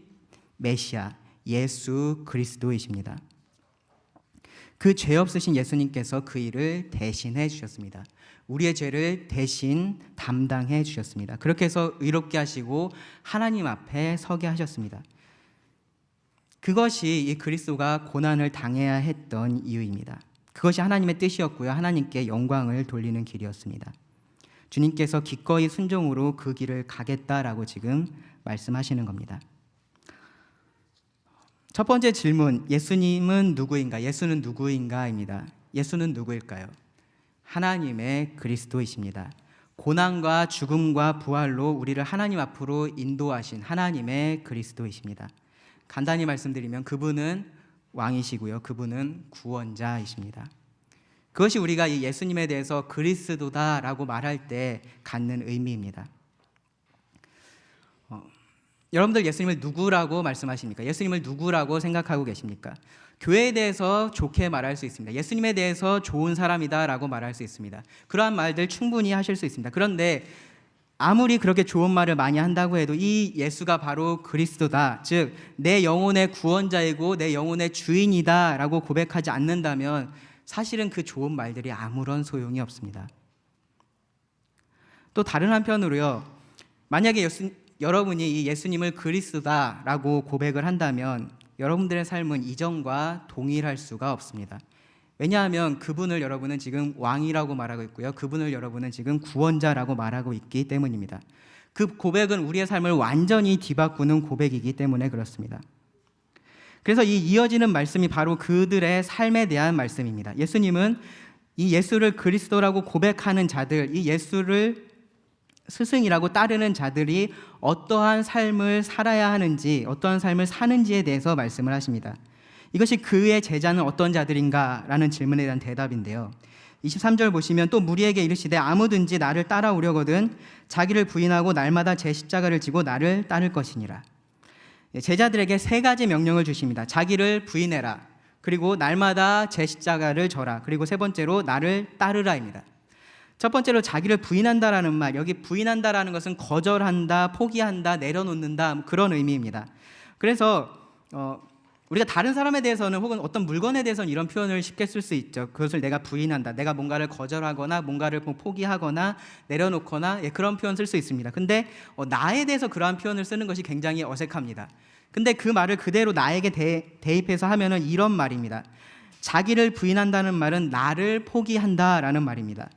메시아 예수 그리스도이십니다. 그 죄 없으신 예수님께서 그 일을 대신해 주셨습니다. 우리의 죄를 대신 담당해 주셨습니다. 그렇게 해서 의롭게 하시고 하나님 앞에 서게 하셨습니다. 그것이 이 그리스도가 고난을 당해야 했던 이유입니다. 그것이 하나님의 뜻이었고요. 하나님께 영광을 돌리는 길이었습니다. 주님께서 기꺼이 순종으로 그 길을 가겠다라고 지금 말씀하시는 겁니다. 첫 번째 질문, 예수님은 누구인가? 예수는 누구인가입니다. 예수는 누구일까요? 하나님의 그리스도이십니다. 고난과 죽음과 부활로 우리를 하나님 앞으로 인도하신 하나님의 그리스도이십니다. 간단히 말씀드리면 그분은 왕이시고요. 그분은 구원자이십니다. 그것이 우리가 이 예수님에 대해서 그리스도다라고 말할 때 갖는 의미입니다. 여러분들 예수님을 누구라고 말씀하십니까? 예수님을 누구라고 생각하고 계십니까? 교회에 대해서 좋게 말할 수 있습니다. 예수님에 대해서 좋은 사람이다라고 말할 수 있습니다. 그러한 말들 충분히 하실 수 있습니다. 그런데 아무리 그렇게 좋은 말을 많이 한다고 해도 이 예수가 바로 그리스도다, 즉 내 영혼의 구원자이고 내 영혼의 주인이다라고 고백하지 않는다면 사실은 그 좋은 말들이 아무런 소용이 없습니다. 또 다른 한편으로요, 만약에 여러분이 이 예수님을 그리스도다라고 고백을 한다면 여러분들의 삶은 이전과 동일할 수가 없습니다. 왜냐하면 그분을 여러분은 지금 왕이라고 말하고 있고요. 그분을 여러분은 지금 구원자라고 말하고 있기 때문입니다. 그 고백은 우리의 삶을 완전히 뒤바꾸는 고백이기 때문에 그렇습니다. 그래서 이 이어지는 말씀이 바로 그들의 삶에 대한 말씀입니다. 예수님은 이 예수를 그리스도라고 고백하는 자들, 이 예수를 스승이라고 따르는 자들이 어떠한 삶을 살아야 하는지, 어떠한 삶을 사는지에 대해서 말씀을 하십니다. 이것이 그의 제자는 어떤 자들인가? 라는 질문에 대한 대답인데요. 23절 보시면 또 무리에게 이르시되 아무든지 나를 따라오려거든 자기를 부인하고 날마다 제 십자가를 지고 나를 따를 것이니라. 제자들에게 세 가지 명령을 주십니다. 자기를 부인해라, 그리고 날마다 제 십자가를 져라, 그리고 세 번째로 나를 따르라입니다. 첫 번째로 자기를 부인한다라는 말, 여기 부인한다라는 것은 거절한다, 포기한다, 내려놓는다, 그런 의미입니다. 그래서 우리가 다른 사람에 대해서는 혹은 어떤 물건에 대해서는 이런 표현을 쉽게 쓸 수 있죠. 그것을 내가 부인한다, 내가 뭔가를 거절하거나 뭔가를 포기하거나 내려놓거나, 그런 표현 쓸 수 있습니다. 근데 나에 대해서 그러한 표현을 쓰는 것이 굉장히 어색합니다. 근데 그 말을 그대로 나에게 대입해서 하면은 이런 말입니다. 자기를 부인한다는 말은 나를 포기한다라는 말입니다.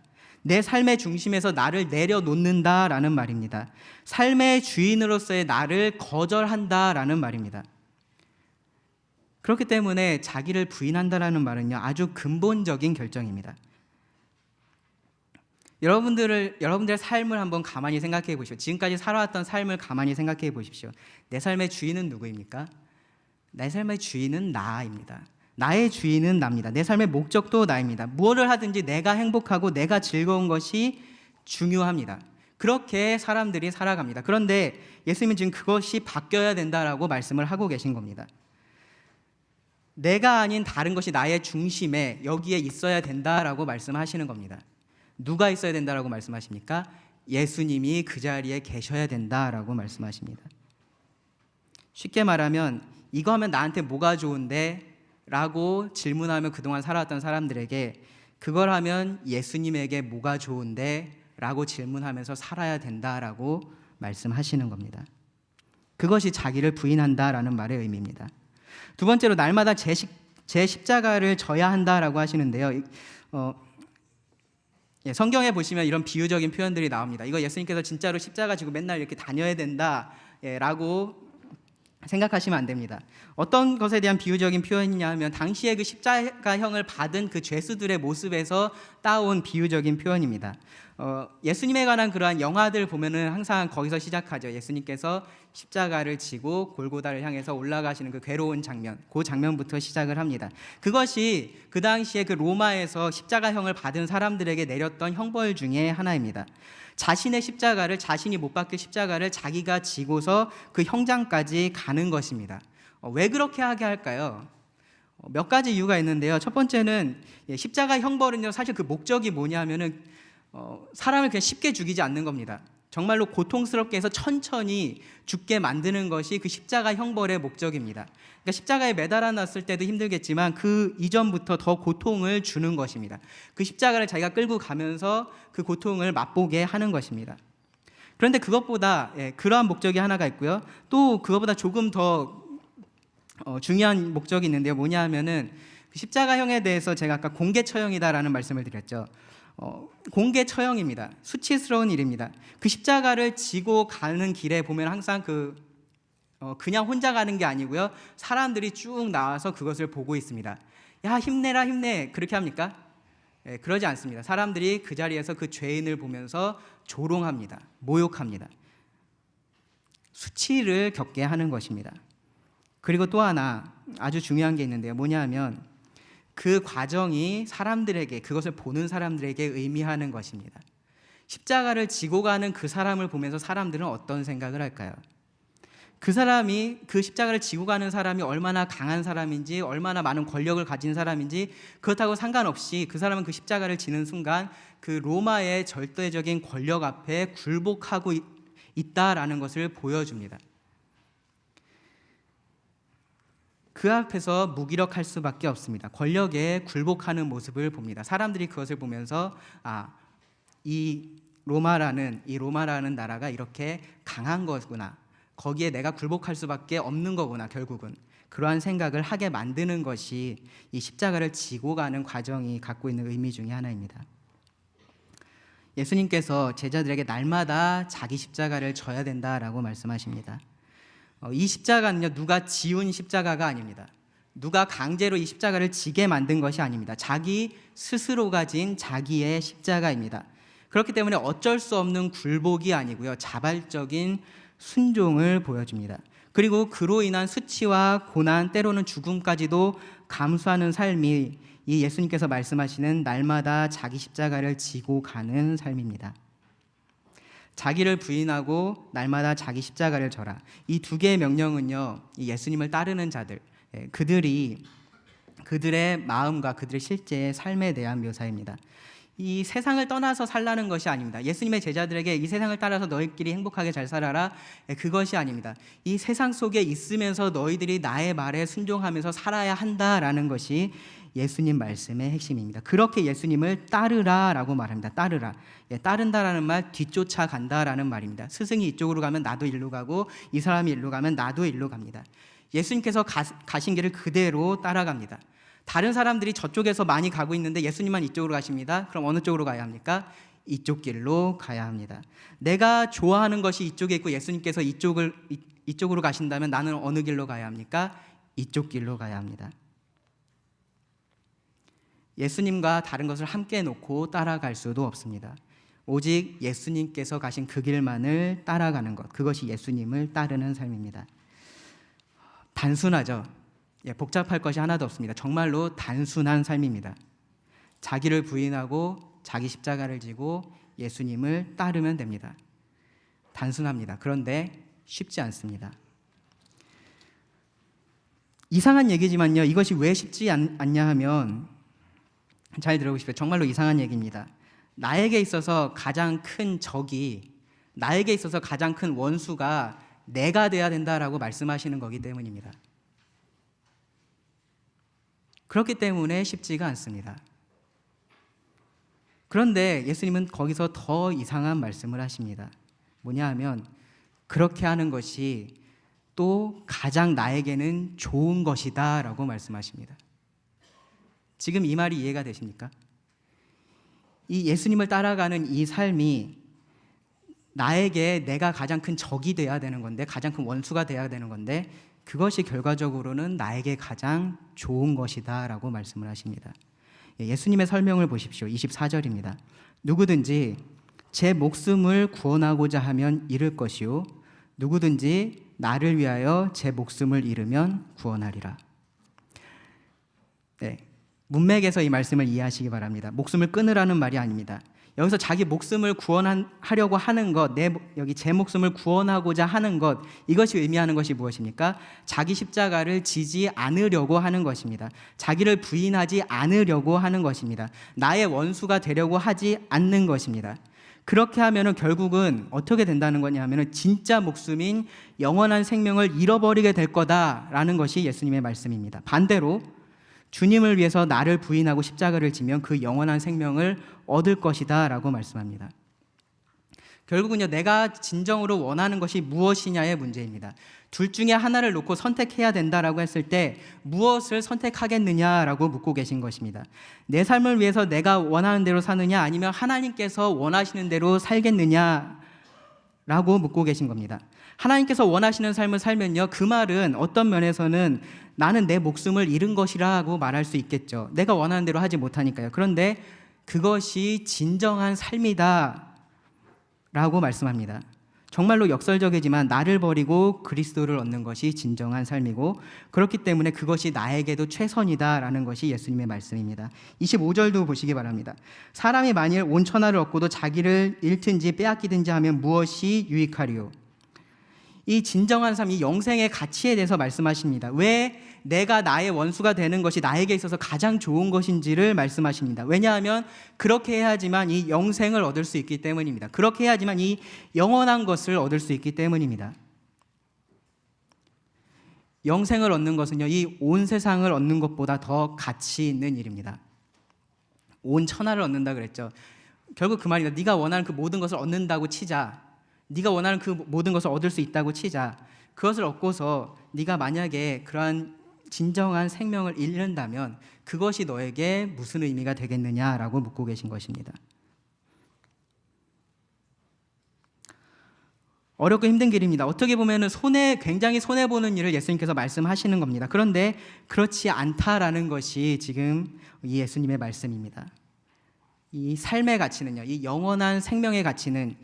내 삶의 중심에서 나를 내려놓는다라는 말입니다. 삶의 주인으로서의 나를 거절한다라는 말입니다. 그렇기 때문에 자기를 부인한다라는 말은요, 아주 근본적인 결정입니다. 여러분들의 삶을 한번 가만히 생각해 보십시오. 지금까지 살아왔던 삶을 가만히 생각해 보십시오. 내 삶의 주인은 누구입니까? 내 삶의 주인은 나입니다. 나의 주인은 나입니다. 내 삶의 목적도 나입니다. 무엇을 하든지 내가 행복하고 내가 즐거운 것이 중요합니다. 그렇게 사람들이 살아갑니다. 그런데 예수님은 지금 그것이 바뀌어야 된다라고 말씀을 하고 계신 겁니다. 내가 아닌 다른 것이 나의 중심에 여기에 있어야 된다라고 말씀하시는 겁니다. 누가 있어야 된다라고 말씀하십니까? 예수님이 그 자리에 계셔야 된다라고 말씀하십니다. 쉽게 말하면 이거 하면 나한테 뭐가 좋은데? 라고 질문하며 그동안 살아왔던 사람들에게 그걸 하면 예수님에게 뭐가 좋은데? 라고 질문하면서 살아야 된다라고 말씀하시는 겁니다. 그것이 자기를 부인한다라는 말의 의미입니다. 두 번째로 날마다 제 십자가를 져야 한다라고 하시는데요. 성경에 보시면 이런 비유적인 표현들이 나옵니다. 이거 예수님께서 진짜로 십자가 지고 맨날 이렇게 다녀야 된다라고 생각하시면 안 됩니다. 어떤 것에 대한 비유적인 표현이냐 하면 당시에 그 십자가형을 받은 그 죄수들의 모습에서 따온 비유적인 표현입니다. 예수님에 관한 그러한 영화들 보면은 항상 거기서 시작하죠. 예수님께서 십자가를 지고 골고다를 향해서 올라가시는 그 괴로운 장면, 그 장면부터 시작을 합니다. 그것이 그 당시에 그 로마에서 십자가형을 받은 사람들에게 내렸던 형벌 중에 하나입니다. 자신의 십자가를, 자신이 못 박힐 십자가를 자기가 지고서 그 형장까지 가는 것입니다. 왜 그렇게 하게 할까요? 몇 가지 이유가 있는데요. 첫 번째는 십자가 형벌은요, 사실 그 목적이 뭐냐면은 사람을 그냥 쉽게 죽이지 않는 겁니다. 정말로 고통스럽게 해서 천천히 죽게 만드는 것이 그 십자가 형벌의 목적입니다. 그러니까 십자가에 매달아 놨을 때도 힘들겠지만 그 이전부터 더 고통을 주는 것입니다. 그 십자가를 자기가 끌고 가면서 그 고통을 맛보게 하는 것입니다. 그런데 그것보다 그러한 목적이 하나가 있고요. 또 그것보다 조금 더 중요한 목적이 있는데요. 뭐냐 하면은 그 십자가형에 대해서 제가 아까 공개 처형이다라는 말씀을 드렸죠. 공개 처형입니다. 수치스러운 일입니다. 그 십자가를 지고 가는 길에 보면 항상 그냥 혼자 가는 게 아니고요. 사람들이 쭉 나와서 그것을 보고 있습니다. 야, 힘내라, 힘내. 그렇게 합니까? 그러지 않습니다. 사람들이 그 자리에서 그 죄인을 보면서 조롱합니다. 모욕합니다. 수치를 겪게 하는 것입니다. 그리고 또 하나 아주 중요한 게 있는데요. 뭐냐 하면 그 과정이 사람들에게, 그것을 보는 사람들에게 의미하는 것입니다. 십자가를 지고 가는 그 사람을 보면서 사람들은 어떤 생각을 할까요? 그 사람이, 그 십자가를 지고 가는 사람이 얼마나 강한 사람인지, 얼마나 많은 권력을 가진 사람인지, 그렇다고 상관없이 그 사람은 그 십자가를 지는 순간 그 로마의 절대적인 권력 앞에 굴복하고 있다라는 것을 보여줍니다. 그 앞에서 무기력할 수밖에 없습니다. 권력에 굴복하는 모습을 봅니다. 사람들이 그것을 보면서 이 로마라는 나라가 이렇게 강한 거구나. 거기에 내가 굴복할 수밖에 없는 거구나. 결국은 그러한 생각을 하게 만드는 것이 이 십자가를 지고 가는 과정이 갖고 있는 의미 중에 하나입니다. 예수님께서 제자들에게 날마다 자기 십자가를 져야 된다라고 말씀하십니다. 이 십자가는요, 누가 지운 십자가가 아닙니다. 누가 강제로 이 십자가를 지게 만든 것이 아닙니다. 자기 스스로가 진 자기의 십자가입니다. 그렇기 때문에 어쩔 수 없는 굴복이 아니고요, 자발적인 순종을 보여줍니다. 그리고 그로 인한 수치와 고난, 때로는 죽음까지도 감수하는 삶이 이 예수님께서 말씀하시는 날마다 자기 십자가를 지고 가는 삶입니다. 자기를 부인하고 날마다 자기 십자가를 져라. 이 두 개의 명령은요, 이 예수님을 따르는 자들, 그들의 마음과 그들의 실제의 삶에 대한 묘사입니다. 이 세상을 떠나서 살라는 것이 아닙니다. 예수님의 제자들에게 이 세상을 따라서 너희끼리 행복하게 잘 살아라, 그것이 아닙니다. 이 세상 속에 있으면서 너희들이 나의 말에 순종하면서 살아야 한다라는 것이 예수님 말씀의 핵심입니다. 그렇게 예수님을 따르라라고 말합니다. 따르라. 따른다라는 말, 뒤쫓아간다라는 말입니다. 스승이 이쪽으로 가면 나도 일로 가고, 이 사람이 일로 가면 나도 일로 갑니다. 예수님께서 가신 길을 그대로 따라갑니다. 다른 사람들이 저쪽에서 많이 가고 있는데 예수님만 이쪽으로 가십니다. 그럼 어느 쪽으로 가야 합니까? 이쪽 길로 가야 합니다. 내가 좋아하는 것이 이쪽에 있고 예수님께서 이쪽으로 가신다면 나는 어느 길로 가야 합니까? 이쪽 길로 가야 합니다. 예수님과 다른 것을 함께 놓고 따라갈 수도 없습니다. 오직 예수님께서 가신 그 길만을 따라가는 것, 그것이 예수님을 따르는 삶입니다. 단순하죠. 복잡할 것이 하나도 없습니다. 정말로 단순한 삶입니다. 자기를 부인하고 자기 십자가를 지고 예수님을 따르면 됩니다. 단순합니다. 그런데 쉽지 않습니다. 이상한 얘기지만요, 이것이 왜 쉽지 않냐 하면, 잘 들어보십시오. 정말로 이상한 얘기입니다. 나에게 있어서 가장 큰 적이, 나에게 있어서 가장 큰 원수가 내가 돼야 된다라고 말씀하시는 거기 때문입니다. 그렇기 때문에 쉽지가 않습니다. 그런데 예수님은 거기서 더 이상한 말씀을 하십니다. 뭐냐 하면, 그렇게 하는 것이 또 가장 나에게는 좋은 것이다 라고 말씀하십니다. 지금 이 말이 이해가 되십니까? 이 예수님을 따라가는 이 삶이 나에게 내가 가장 큰 적이 돼야 되는 건데, 가장 큰 원수가 돼야 되는 건데, 그것이 결과적으로는 나에게 가장 좋은 것이다 라고 말씀을 하십니다. 예수님의 설명을 보십시오. 24절입니다. 누구든지 제 목숨을 구원하고자 하면 잃을 것이요, 누구든지 나를 위하여 제 목숨을 잃으면 구원하리라. 문맥에서 이 말씀을 이해하시기 바랍니다. 목숨을 끊으라는 말이 아닙니다. 여기서 자기 목숨을 구원하려고 하는 것, 여기 제 목숨을 구원하고자 하는 것, 이것이 의미하는 것이 무엇입니까? 자기 십자가를 지지 않으려고 하는 것입니다. 자기를 부인하지 않으려고 하는 것입니다. 나의 원수가 되려고 하지 않는 것입니다. 그렇게 하면은 결국은 어떻게 된다는 거냐 하면은 진짜 목숨인 영원한 생명을 잃어버리게 될 거다라는 것이 예수님의 말씀입니다. 반대로 주님을 위해서 나를 부인하고 십자가를 지면 그 영원한 생명을 얻을 것이다 라고 말씀합니다. 결국은요, 내가 진정으로 원하는 것이 무엇이냐의 문제입니다. 둘 중에 하나를 놓고 선택해야 된다라고 했을 때 무엇을 선택하겠느냐라고 묻고 계신 것입니다. 내 삶을 위해서 내가 원하는 대로 사느냐, 아니면 하나님께서 원하시는 대로 살겠느냐라고 묻고 계신 겁니다. 하나님께서 원하시는 삶을 살면요, 그 말은 어떤 면에서는 나는 내 목숨을 잃은 것이라고 말할 수 있겠죠. 내가 원하는 대로 하지 못하니까요. 그런데 그것이 진정한 삶이다 라고 말씀합니다. 정말로 역설적이지만 나를 버리고 그리스도를 얻는 것이 진정한 삶이고, 그렇기 때문에 그것이 나에게도 최선이다라는 것이 예수님의 말씀입니다. 25절도 보시기 바랍니다. 사람이 만일 온 천하를 얻고도 자기를 잃든지 빼앗기든지 하면 무엇이 유익하리요? 이 진정한 삶, 이 영생의 가치에 대해서 말씀하십니다. 왜 내가 나의 원수가 되는 것이 나에게 있어서 가장 좋은 것인지를 말씀하십니다. 왜냐하면 그렇게 해야지만 이 영생을 얻을 수 있기 때문입니다. 그렇게 해야지만 이 영원한 것을 얻을 수 있기 때문입니다. 영생을 얻는 것은요, 이 온 세상을 얻는 것보다 더 가치 있는 일입니다. 온 천하를 얻는다 그랬죠. 결국 그 말입니다. 네가 원하는 그 모든 것을 얻는다고 치자. 네가 원하는 그 모든 것을 얻을 수 있다고 치자. 그것을 얻고서 네가 만약에 그러한 진정한 생명을 잃는다면 그것이 너에게 무슨 의미가 되겠느냐라고 묻고 계신 것입니다. 어렵고 힘든 길입니다. 어떻게 보면 굉장히 손해보는 일을 예수님께서 말씀하시는 겁니다. 그런데 그렇지 않다라는 것이 지금 이 예수님의 말씀입니다. 이 삶의 가치는요, 이 영원한 생명의 가치는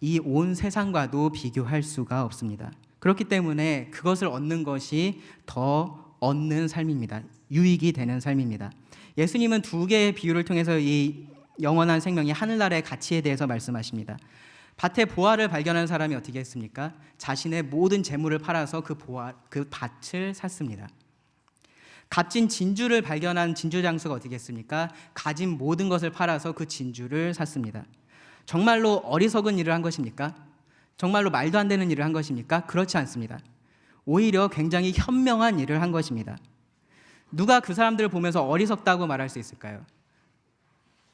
이 온 세상과도 비교할 수가 없습니다. 그렇기 때문에 그것을 얻는 것이 더 얻는 삶입니다. 유익이 되는 삶입니다. 예수님은 두 개의 비유를 통해서 이 영원한 생명이 하늘나라의 가치에 대해서 말씀하십니다. 밭에 보화를 발견한 사람이 어떻게 했습니까? 자신의 모든 재물을 팔아서 그 밭을 샀습니다. 값진 진주를 발견한 진주장수가 어떻게 했습니까? 가진 모든 것을 팔아서 그 진주를 샀습니다. 정말로 어리석은 일을 한 것입니까? 정말로 말도 안 되는 일을 한 것입니까? 그렇지 않습니다. 오히려 굉장히 현명한 일을 한 것입니다. 누가 그 사람들을 보면서 어리석다고 말할 수 있을까요?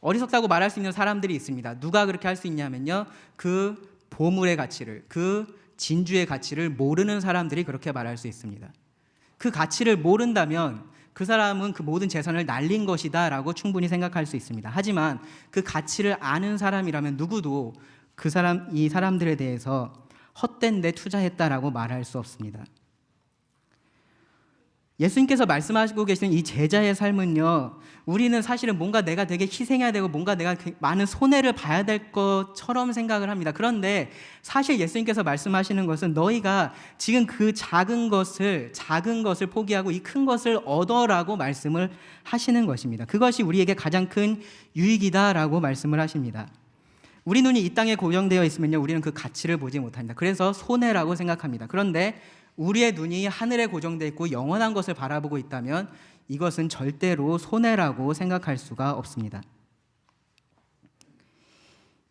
어리석다고 말할 수 있는 사람들이 있습니다. 누가 그렇게 할 수 있냐면요, 그 보물의 가치를, 그 진주의 가치를 모르는 사람들이 그렇게 말할 수 있습니다. 그 가치를 모른다면 그 사람은 그 모든 재산을 날린 것이다 라고 충분히 생각할 수 있습니다. 하지만 그 가치를 아는 사람이라면 누구도 이 사람들에 대해서 헛된 데 투자했다라고 말할 수 없습니다. 예수님께서 말씀하시고 계시는 이 제자의 삶은요, 우리는 사실은 뭔가 내가 되게 희생해야 되고 뭔가 내가 많은 손해를 봐야 될 것처럼 생각을 합니다. 그런데 사실 예수님께서 말씀하시는 것은 너희가 지금 그 작은 것을 포기하고 이 큰 것을 얻어라고 말씀을 하시는 것입니다. 그것이 우리에게 가장 큰 유익이다라고 말씀을 하십니다. 우리 눈이 이 땅에 고정되어 있으면요, 우리는 그 가치를 보지 못합니다. 그래서 손해라고 생각합니다. 그런데 우리의 눈이 하늘에 고정되어 있고 영원한 것을 바라보고 있다면 이것은 절대로 손해라고 생각할 수가 없습니다.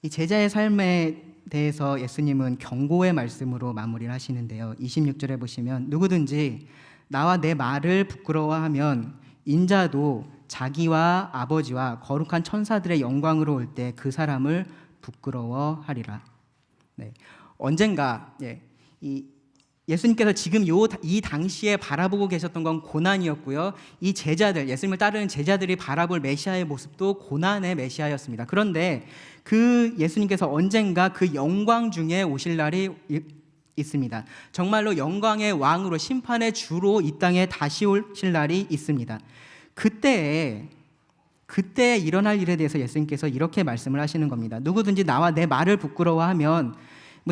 이 제자의 삶에 대해서 예수님은 경고의 말씀으로 마무리를 하시는데요. 26절에 보시면 누구든지 나와 내 말을 부끄러워하면 인자도 자기와 아버지와 거룩한 천사들의 영광으로 올 때 그 사람을 부끄러워하리라. 네. 언젠가 예수님께서 지금 이 당시에 바라보고 계셨던 건 고난이었고요. 이 제자들, 예수님을 따르는 제자들이 바라볼 메시아의 모습도 고난의 메시아였습니다. 그런데 그 예수님께서 언젠가 그 영광 중에 오실 날이 있습니다. 정말로 영광의 왕으로 심판의 주로 이 땅에 다시 오실 날이 있습니다. 그때 일어날 일에 대해서 예수님께서 이렇게 말씀을 하시는 겁니다. 누구든지 나와 내 말을 부끄러워하면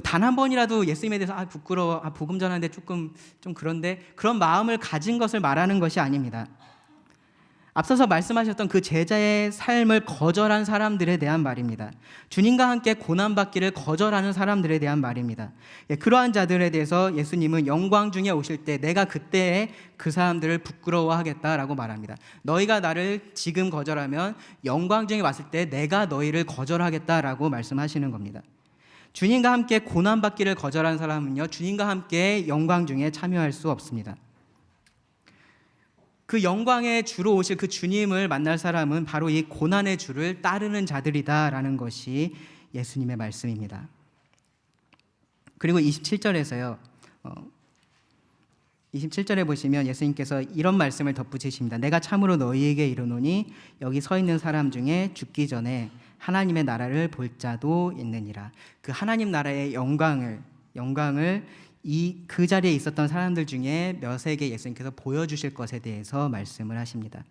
단 한 번이라도 예수님에 대해서 부끄러워, 복음 전하는데 조금 좀 그런데 그런 마음을 가진 것을 말하는 것이 아닙니다. 앞서서 말씀하셨던 그 제자의 삶을 거절한 사람들에 대한 말입니다. 주님과 함께 고난받기를 거절하는 사람들에 대한 말입니다. 그러한 자들에 대해서 예수님은 영광 중에 오실 때 내가 그때에 그 사람들을 부끄러워하겠다라고 말합니다. 너희가 나를 지금 거절하면 영광 중에 왔을 때 내가 너희를 거절하겠다라고 말씀하시는 겁니다. 주님과 함께 고난받기를 거절한 사람은요, 주님과 함께 영광 중에 참여할 수 없습니다. 그 영광의 주로 오실 그 주님을 만날 사람은 바로 이 고난의 주를 따르는 자들이다라는 것이 예수님의 말씀입니다. 그리고 27절에서요. 27절에 보시면 예수님께서 이런 말씀을 덧붙이십니다. 내가 참으로 너희에게 이르노니 여기 서 있는 사람 중에 죽기 전에 하나님의 나라를 볼 자도 있느니라. 그 하나님 나라의 영광을 그 자리에 있었던 사람들 중에 몇에게 예수님께서 보여주실 것에 대해서 말씀을 하십니다.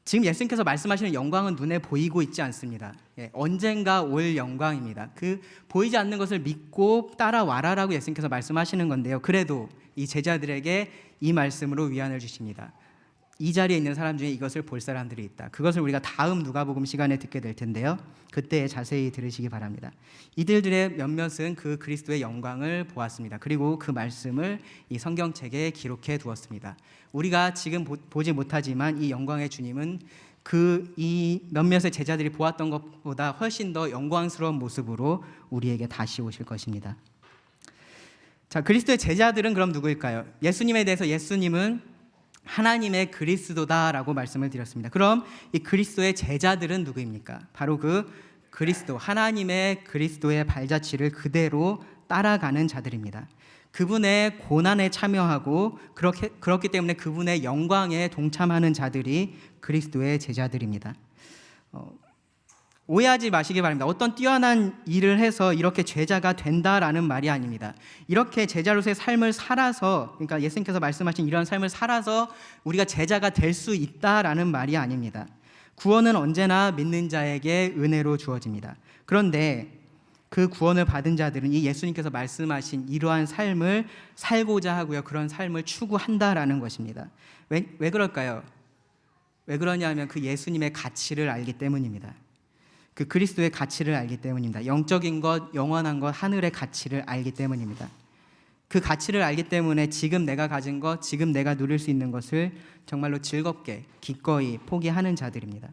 지금 예수님께서 말씀하시는 영광은 눈에 보이고 있지 않습니다. 언젠가 올 영광입니다. 그 보이지 않는 것을 믿고 따라와라라고 예수님께서 말씀하시는 건데요. 그래도 이 제자들에게 이 말씀으로 위안을 주십니다. 이 자리에 있는 사람 중에 이것을 볼 사람들이 있다. 그것을 우리가 다음 누가복음 시간에 듣게 될 텐데요. 그때 자세히 들으시기 바랍니다. 이들의 몇몇은 그 그리스도의 영광을 보았습니다. 그리고 그 말씀을 이 성경책에 기록해 두었습니다. 우리가 지금 보지 못하지만 이 영광의 주님은 이 몇몇의 제자들이 보았던 것보다 훨씬 더 영광스러운 모습으로 우리에게 다시 오실 것입니다. 자, 그리스도의 제자들은 그럼 누구일까요? 예수님에 대해서 예수님은 하나님의 그리스도다라고 말씀을 드렸습니다. 그럼 이 그리스도의 제자들은 누구입니까? 바로 그 그리스도, 하나님의 그리스도의 발자취를 그대로 따라가는 자들입니다. 그분의 고난에 참여하고 그렇기 때문에 그분의 영광에 동참하는 자들이 그리스도의 제자들입니다. 오해하지 마시기 바랍니다. 어떤 뛰어난 일을 해서 이렇게 제자가 된다라는 말이 아닙니다. 이렇게 제자로서의 삶을 살아서, 그러니까 예수님께서 말씀하신 이런 삶을 살아서 우리가 제자가 될 수 있다라는 말이 아닙니다. 구원은 언제나 믿는 자에게 은혜로 주어집니다. 그런데 그 구원을 받은 자들은 이 예수님께서 말씀하신 이러한 삶을 살고자 하고요, 그런 삶을 추구한다라는 것입니다. 왜 그럴까요? 왜 그러냐면 그 예수님의 가치를 알기 때문입니다. 그 그리스도의 가치를 알기 때문입니다. 영적인 것, 영원한 것, 하늘의 가치를 알기 때문입니다. 그 가치를 알기 때문에 지금 내가 가진 것, 지금 내가 누릴 수 있는 것을 정말로 즐겁게, 기꺼이 포기하는 자들입니다.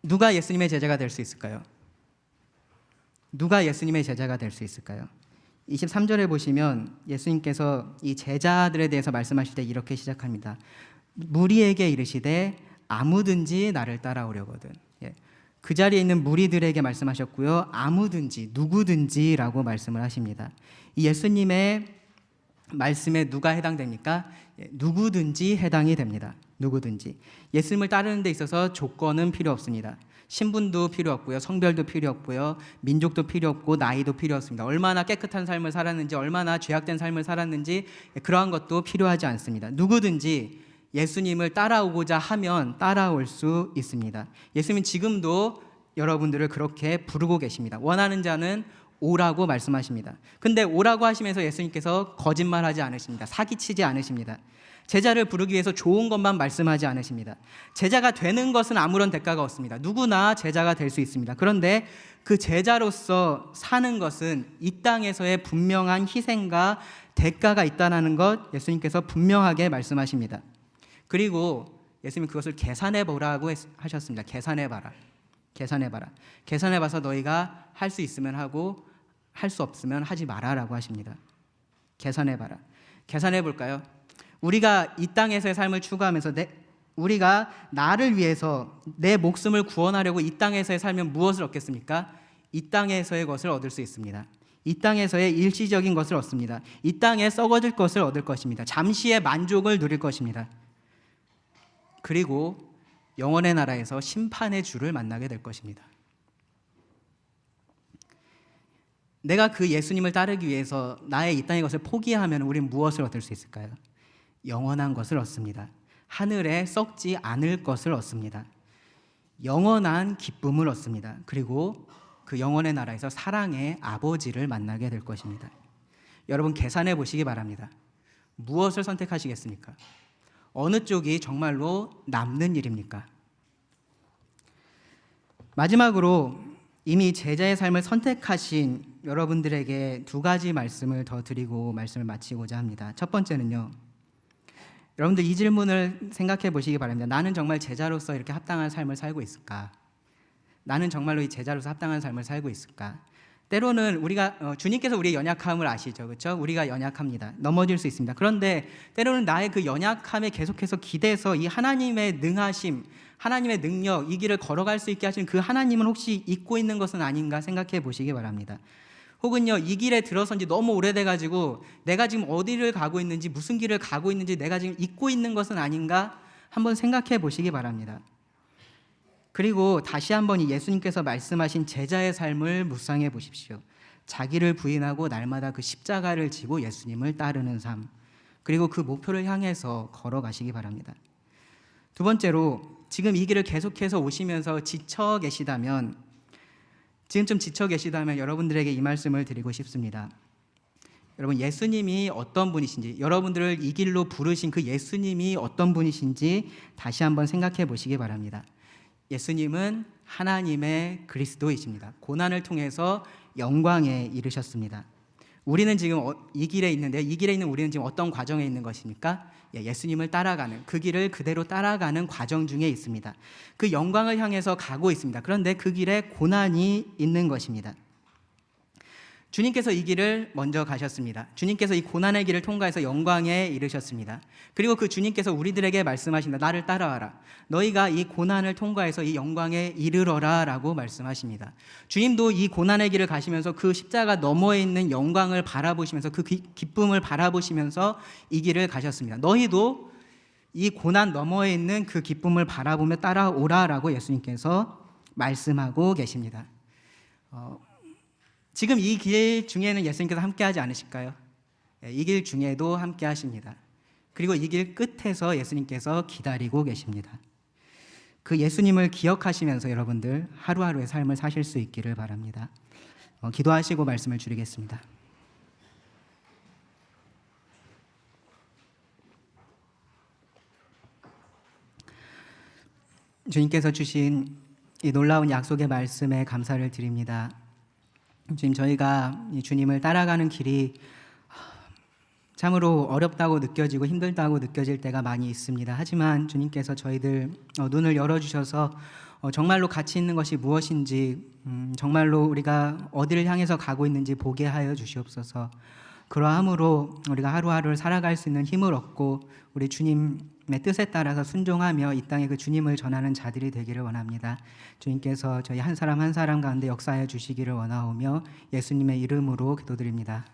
누가 예수님의 제자가 될 수 있을까요? 누가 예수님의 제자가 될 수 있을까요? 23절에 보시면 예수님께서 이 제자들에 대해서 말씀하실 때 이렇게 시작합니다. 무리에게 이르시되 아무든지 나를 따라오려거든. 그 자리에 있는 무리들에게 말씀하셨고요. 아무든지, 누구든지라고 말씀을 하십니다. 이 예수님의 말씀에 누가 해당됩니까? 누구든지 해당이 됩니다. 누구든지. 예수님을 따르는 데 있어서 조건은 필요 없습니다. 신분도 필요 없고요. 성별도 필요 없고요. 민족도 필요 없고 나이도 필요 없습니다. 얼마나 깨끗한 삶을 살았는지, 얼마나 죄악된 삶을 살았는지 그러한 것도 필요하지 않습니다. 누구든지 예수님을 따라오고자 하면 따라올 수 있습니다. 예수님은 지금도 여러분들을 그렇게 부르고 계십니다. 원하는 자는 오라고 말씀하십니다. 근데 오라고 하시면서 예수님께서 거짓말하지 않으십니다. 사기치지 않으십니다. 제자를 부르기 위해서 좋은 것만 말씀하지 않으십니다. 제자가 되는 것은 아무런 대가가 없습니다. 누구나 제자가 될 수 있습니다. 그런데 그 제자로서 사는 것은 이 땅에서의 분명한 희생과 대가가 있다는 것 예수님께서 분명하게 말씀하십니다. 그리고 예수님이 그것을 계산해 보라고 하셨습니다. 계산해봐라. 계산해봐서 너희가 할 수 있으면 하고 할 수 없으면 하지 마라라고 하십니다. 계산해봐라. 계산해 볼까요? 우리가 이 땅에서의 삶을 추구하면서 우리가 나를 위해서 내 목숨을 구원하려고 이 땅에서의 살면 무엇을 얻겠습니까? 이 땅에서의 것을 얻을 수 있습니다. 이 땅에서의 일시적인 것을 얻습니다. 이 땅에 썩어질 것을 얻을 것입니다. 잠시의 만족을 누릴 것입니다. 그리고 영원의 나라에서 심판의 주를 만나게 될 것입니다. 내가 그 예수님을 따르기 위해서 나의 이 땅의 것을 포기하면 우리는 무엇을 얻을 수 있을까요? 영원한 것을 얻습니다. 하늘에 썩지 않을 것을 얻습니다. 영원한 기쁨을 얻습니다. 그리고 그 영원의 나라에서 사랑의 아버지를 만나게 될 것입니다. 여러분 계산해 보시기 바랍니다. 무엇을 선택하시겠습니까? 어느 쪽이 정말로 남는 일입니까? 마지막으로 이미 제자의 삶을 선택하신 여러분들에게 두 가지 말씀을 더 드리고 말씀을 마치고자 합니다. 첫 번째는요, 여러분들 이 질문을 생각해 보시기 바랍니다. 나는 정말 제자로서 이렇게 합당한 삶을 살고 있을까? 나는 정말로 이 제자로서 합당한 삶을 살고 있을까? 때로는 우리가 주님께서 우리의 연약함을 아시죠, 그렇죠? 우리가 연약합니다. 넘어질 수 있습니다. 그런데 때로는 나의 그 연약함에 계속해서 기대서 이 하나님의 능하심, 하나님의 능력, 이 길을 걸어갈 수 있게 하시는 그 하나님은 혹시 잊고 있는 것은 아닌가 생각해 보시기 바랍니다. 혹은요, 이 길에 들어선 지 너무 오래돼가지고 내가 지금 어디를 가고 있는지, 무슨 길을 가고 있는지 내가 지금 잊고 있는 것은 아닌가 한번 생각해 보시기 바랍니다. 그리고 다시 한번 이 예수님께서 말씀하신 제자의 삶을 묵상해 보십시오. 자기를 부인하고 날마다 그 십자가를 지고 예수님을 따르는 삶, 그리고 그 목표를 향해서 걸어가시기 바랍니다. 두 번째로, 지금 이 길을 계속해서 오시면서 지쳐 계시다면, 지금쯤 지쳐 계시다면 여러분들에게 이 말씀을 드리고 싶습니다. 여러분, 예수님이 어떤 분이신지, 여러분들을 이 길로 부르신 그 예수님이 어떤 분이신지 다시 한번 생각해 보시기 바랍니다. 예수님은 하나님의 그리스도이십니다. 고난을 통해서 영광에 이르셨습니다. 우리는 지금 이 길에 있는데, 이 길에 있는 우리는 지금 어떤 과정에 있는 것입니까? 예수님을 따라가는, 그 길을 그대로 따라가는 과정 중에 있습니다. 그 영광을 향해서 가고 있습니다. 그런데 그 길에 고난이 있는 것입니다. 주님께서 이 길을 먼저 가셨습니다. 주님께서 이 고난의 길을 통과해서 영광에 이르셨습니다. 그리고 그 주님께서 우리들에게 말씀하십니다. 나를 따라와라. 너희가 이 고난을 통과해서 이 영광에 이르러라 라고 말씀하십니다. 주님도 이 고난의 길을 가시면서 그 십자가 너머에 있는 영광을 바라보시면서, 그 기쁨을 바라보시면서 이 길을 가셨습니다. 너희도 이 고난 너머에 있는 그 기쁨을 바라보며 따라오라 라고 예수님께서 말씀하고 계십니다. 지금 이 길 중에는 예수님께서 함께하지 않으실까요? 이 길 중에도 함께 하십니다. 그리고 이 길 끝에서 예수님께서 기다리고 계십니다. 그 예수님을 기억하시면서 여러분들 하루하루의 삶을 사실 수 있기를 바랍니다. 기도하시고 말씀을 드리겠습니다. 주님께서 주신 이 놀라운 약속의 말씀에 감사를 드립니다. 주님, 저희가 이 주님을 따라가는 길이 참으로 어렵다고 느껴지고 힘들다고 느껴질 때가 많이 있습니다. 하지만 주님께서 저희들 눈을 열어주셔서 정말로 가치 있는 것이 무엇인지, 정말로 우리가 어디를 향해서 가고 있는지 보게 하여 주시옵소서. 그러함으로 우리가 하루하루를 살아갈 수 있는 힘을 얻고 우리 주님의 뜻에 따라서 순종하며 이 땅에 그 주님을 전하는 자들이 되기를 원합니다. 주님께서 저희 한 사람 한 사람 가운데 역사하여 주시기를 원하오며 예수님의 이름으로 기도드립니다.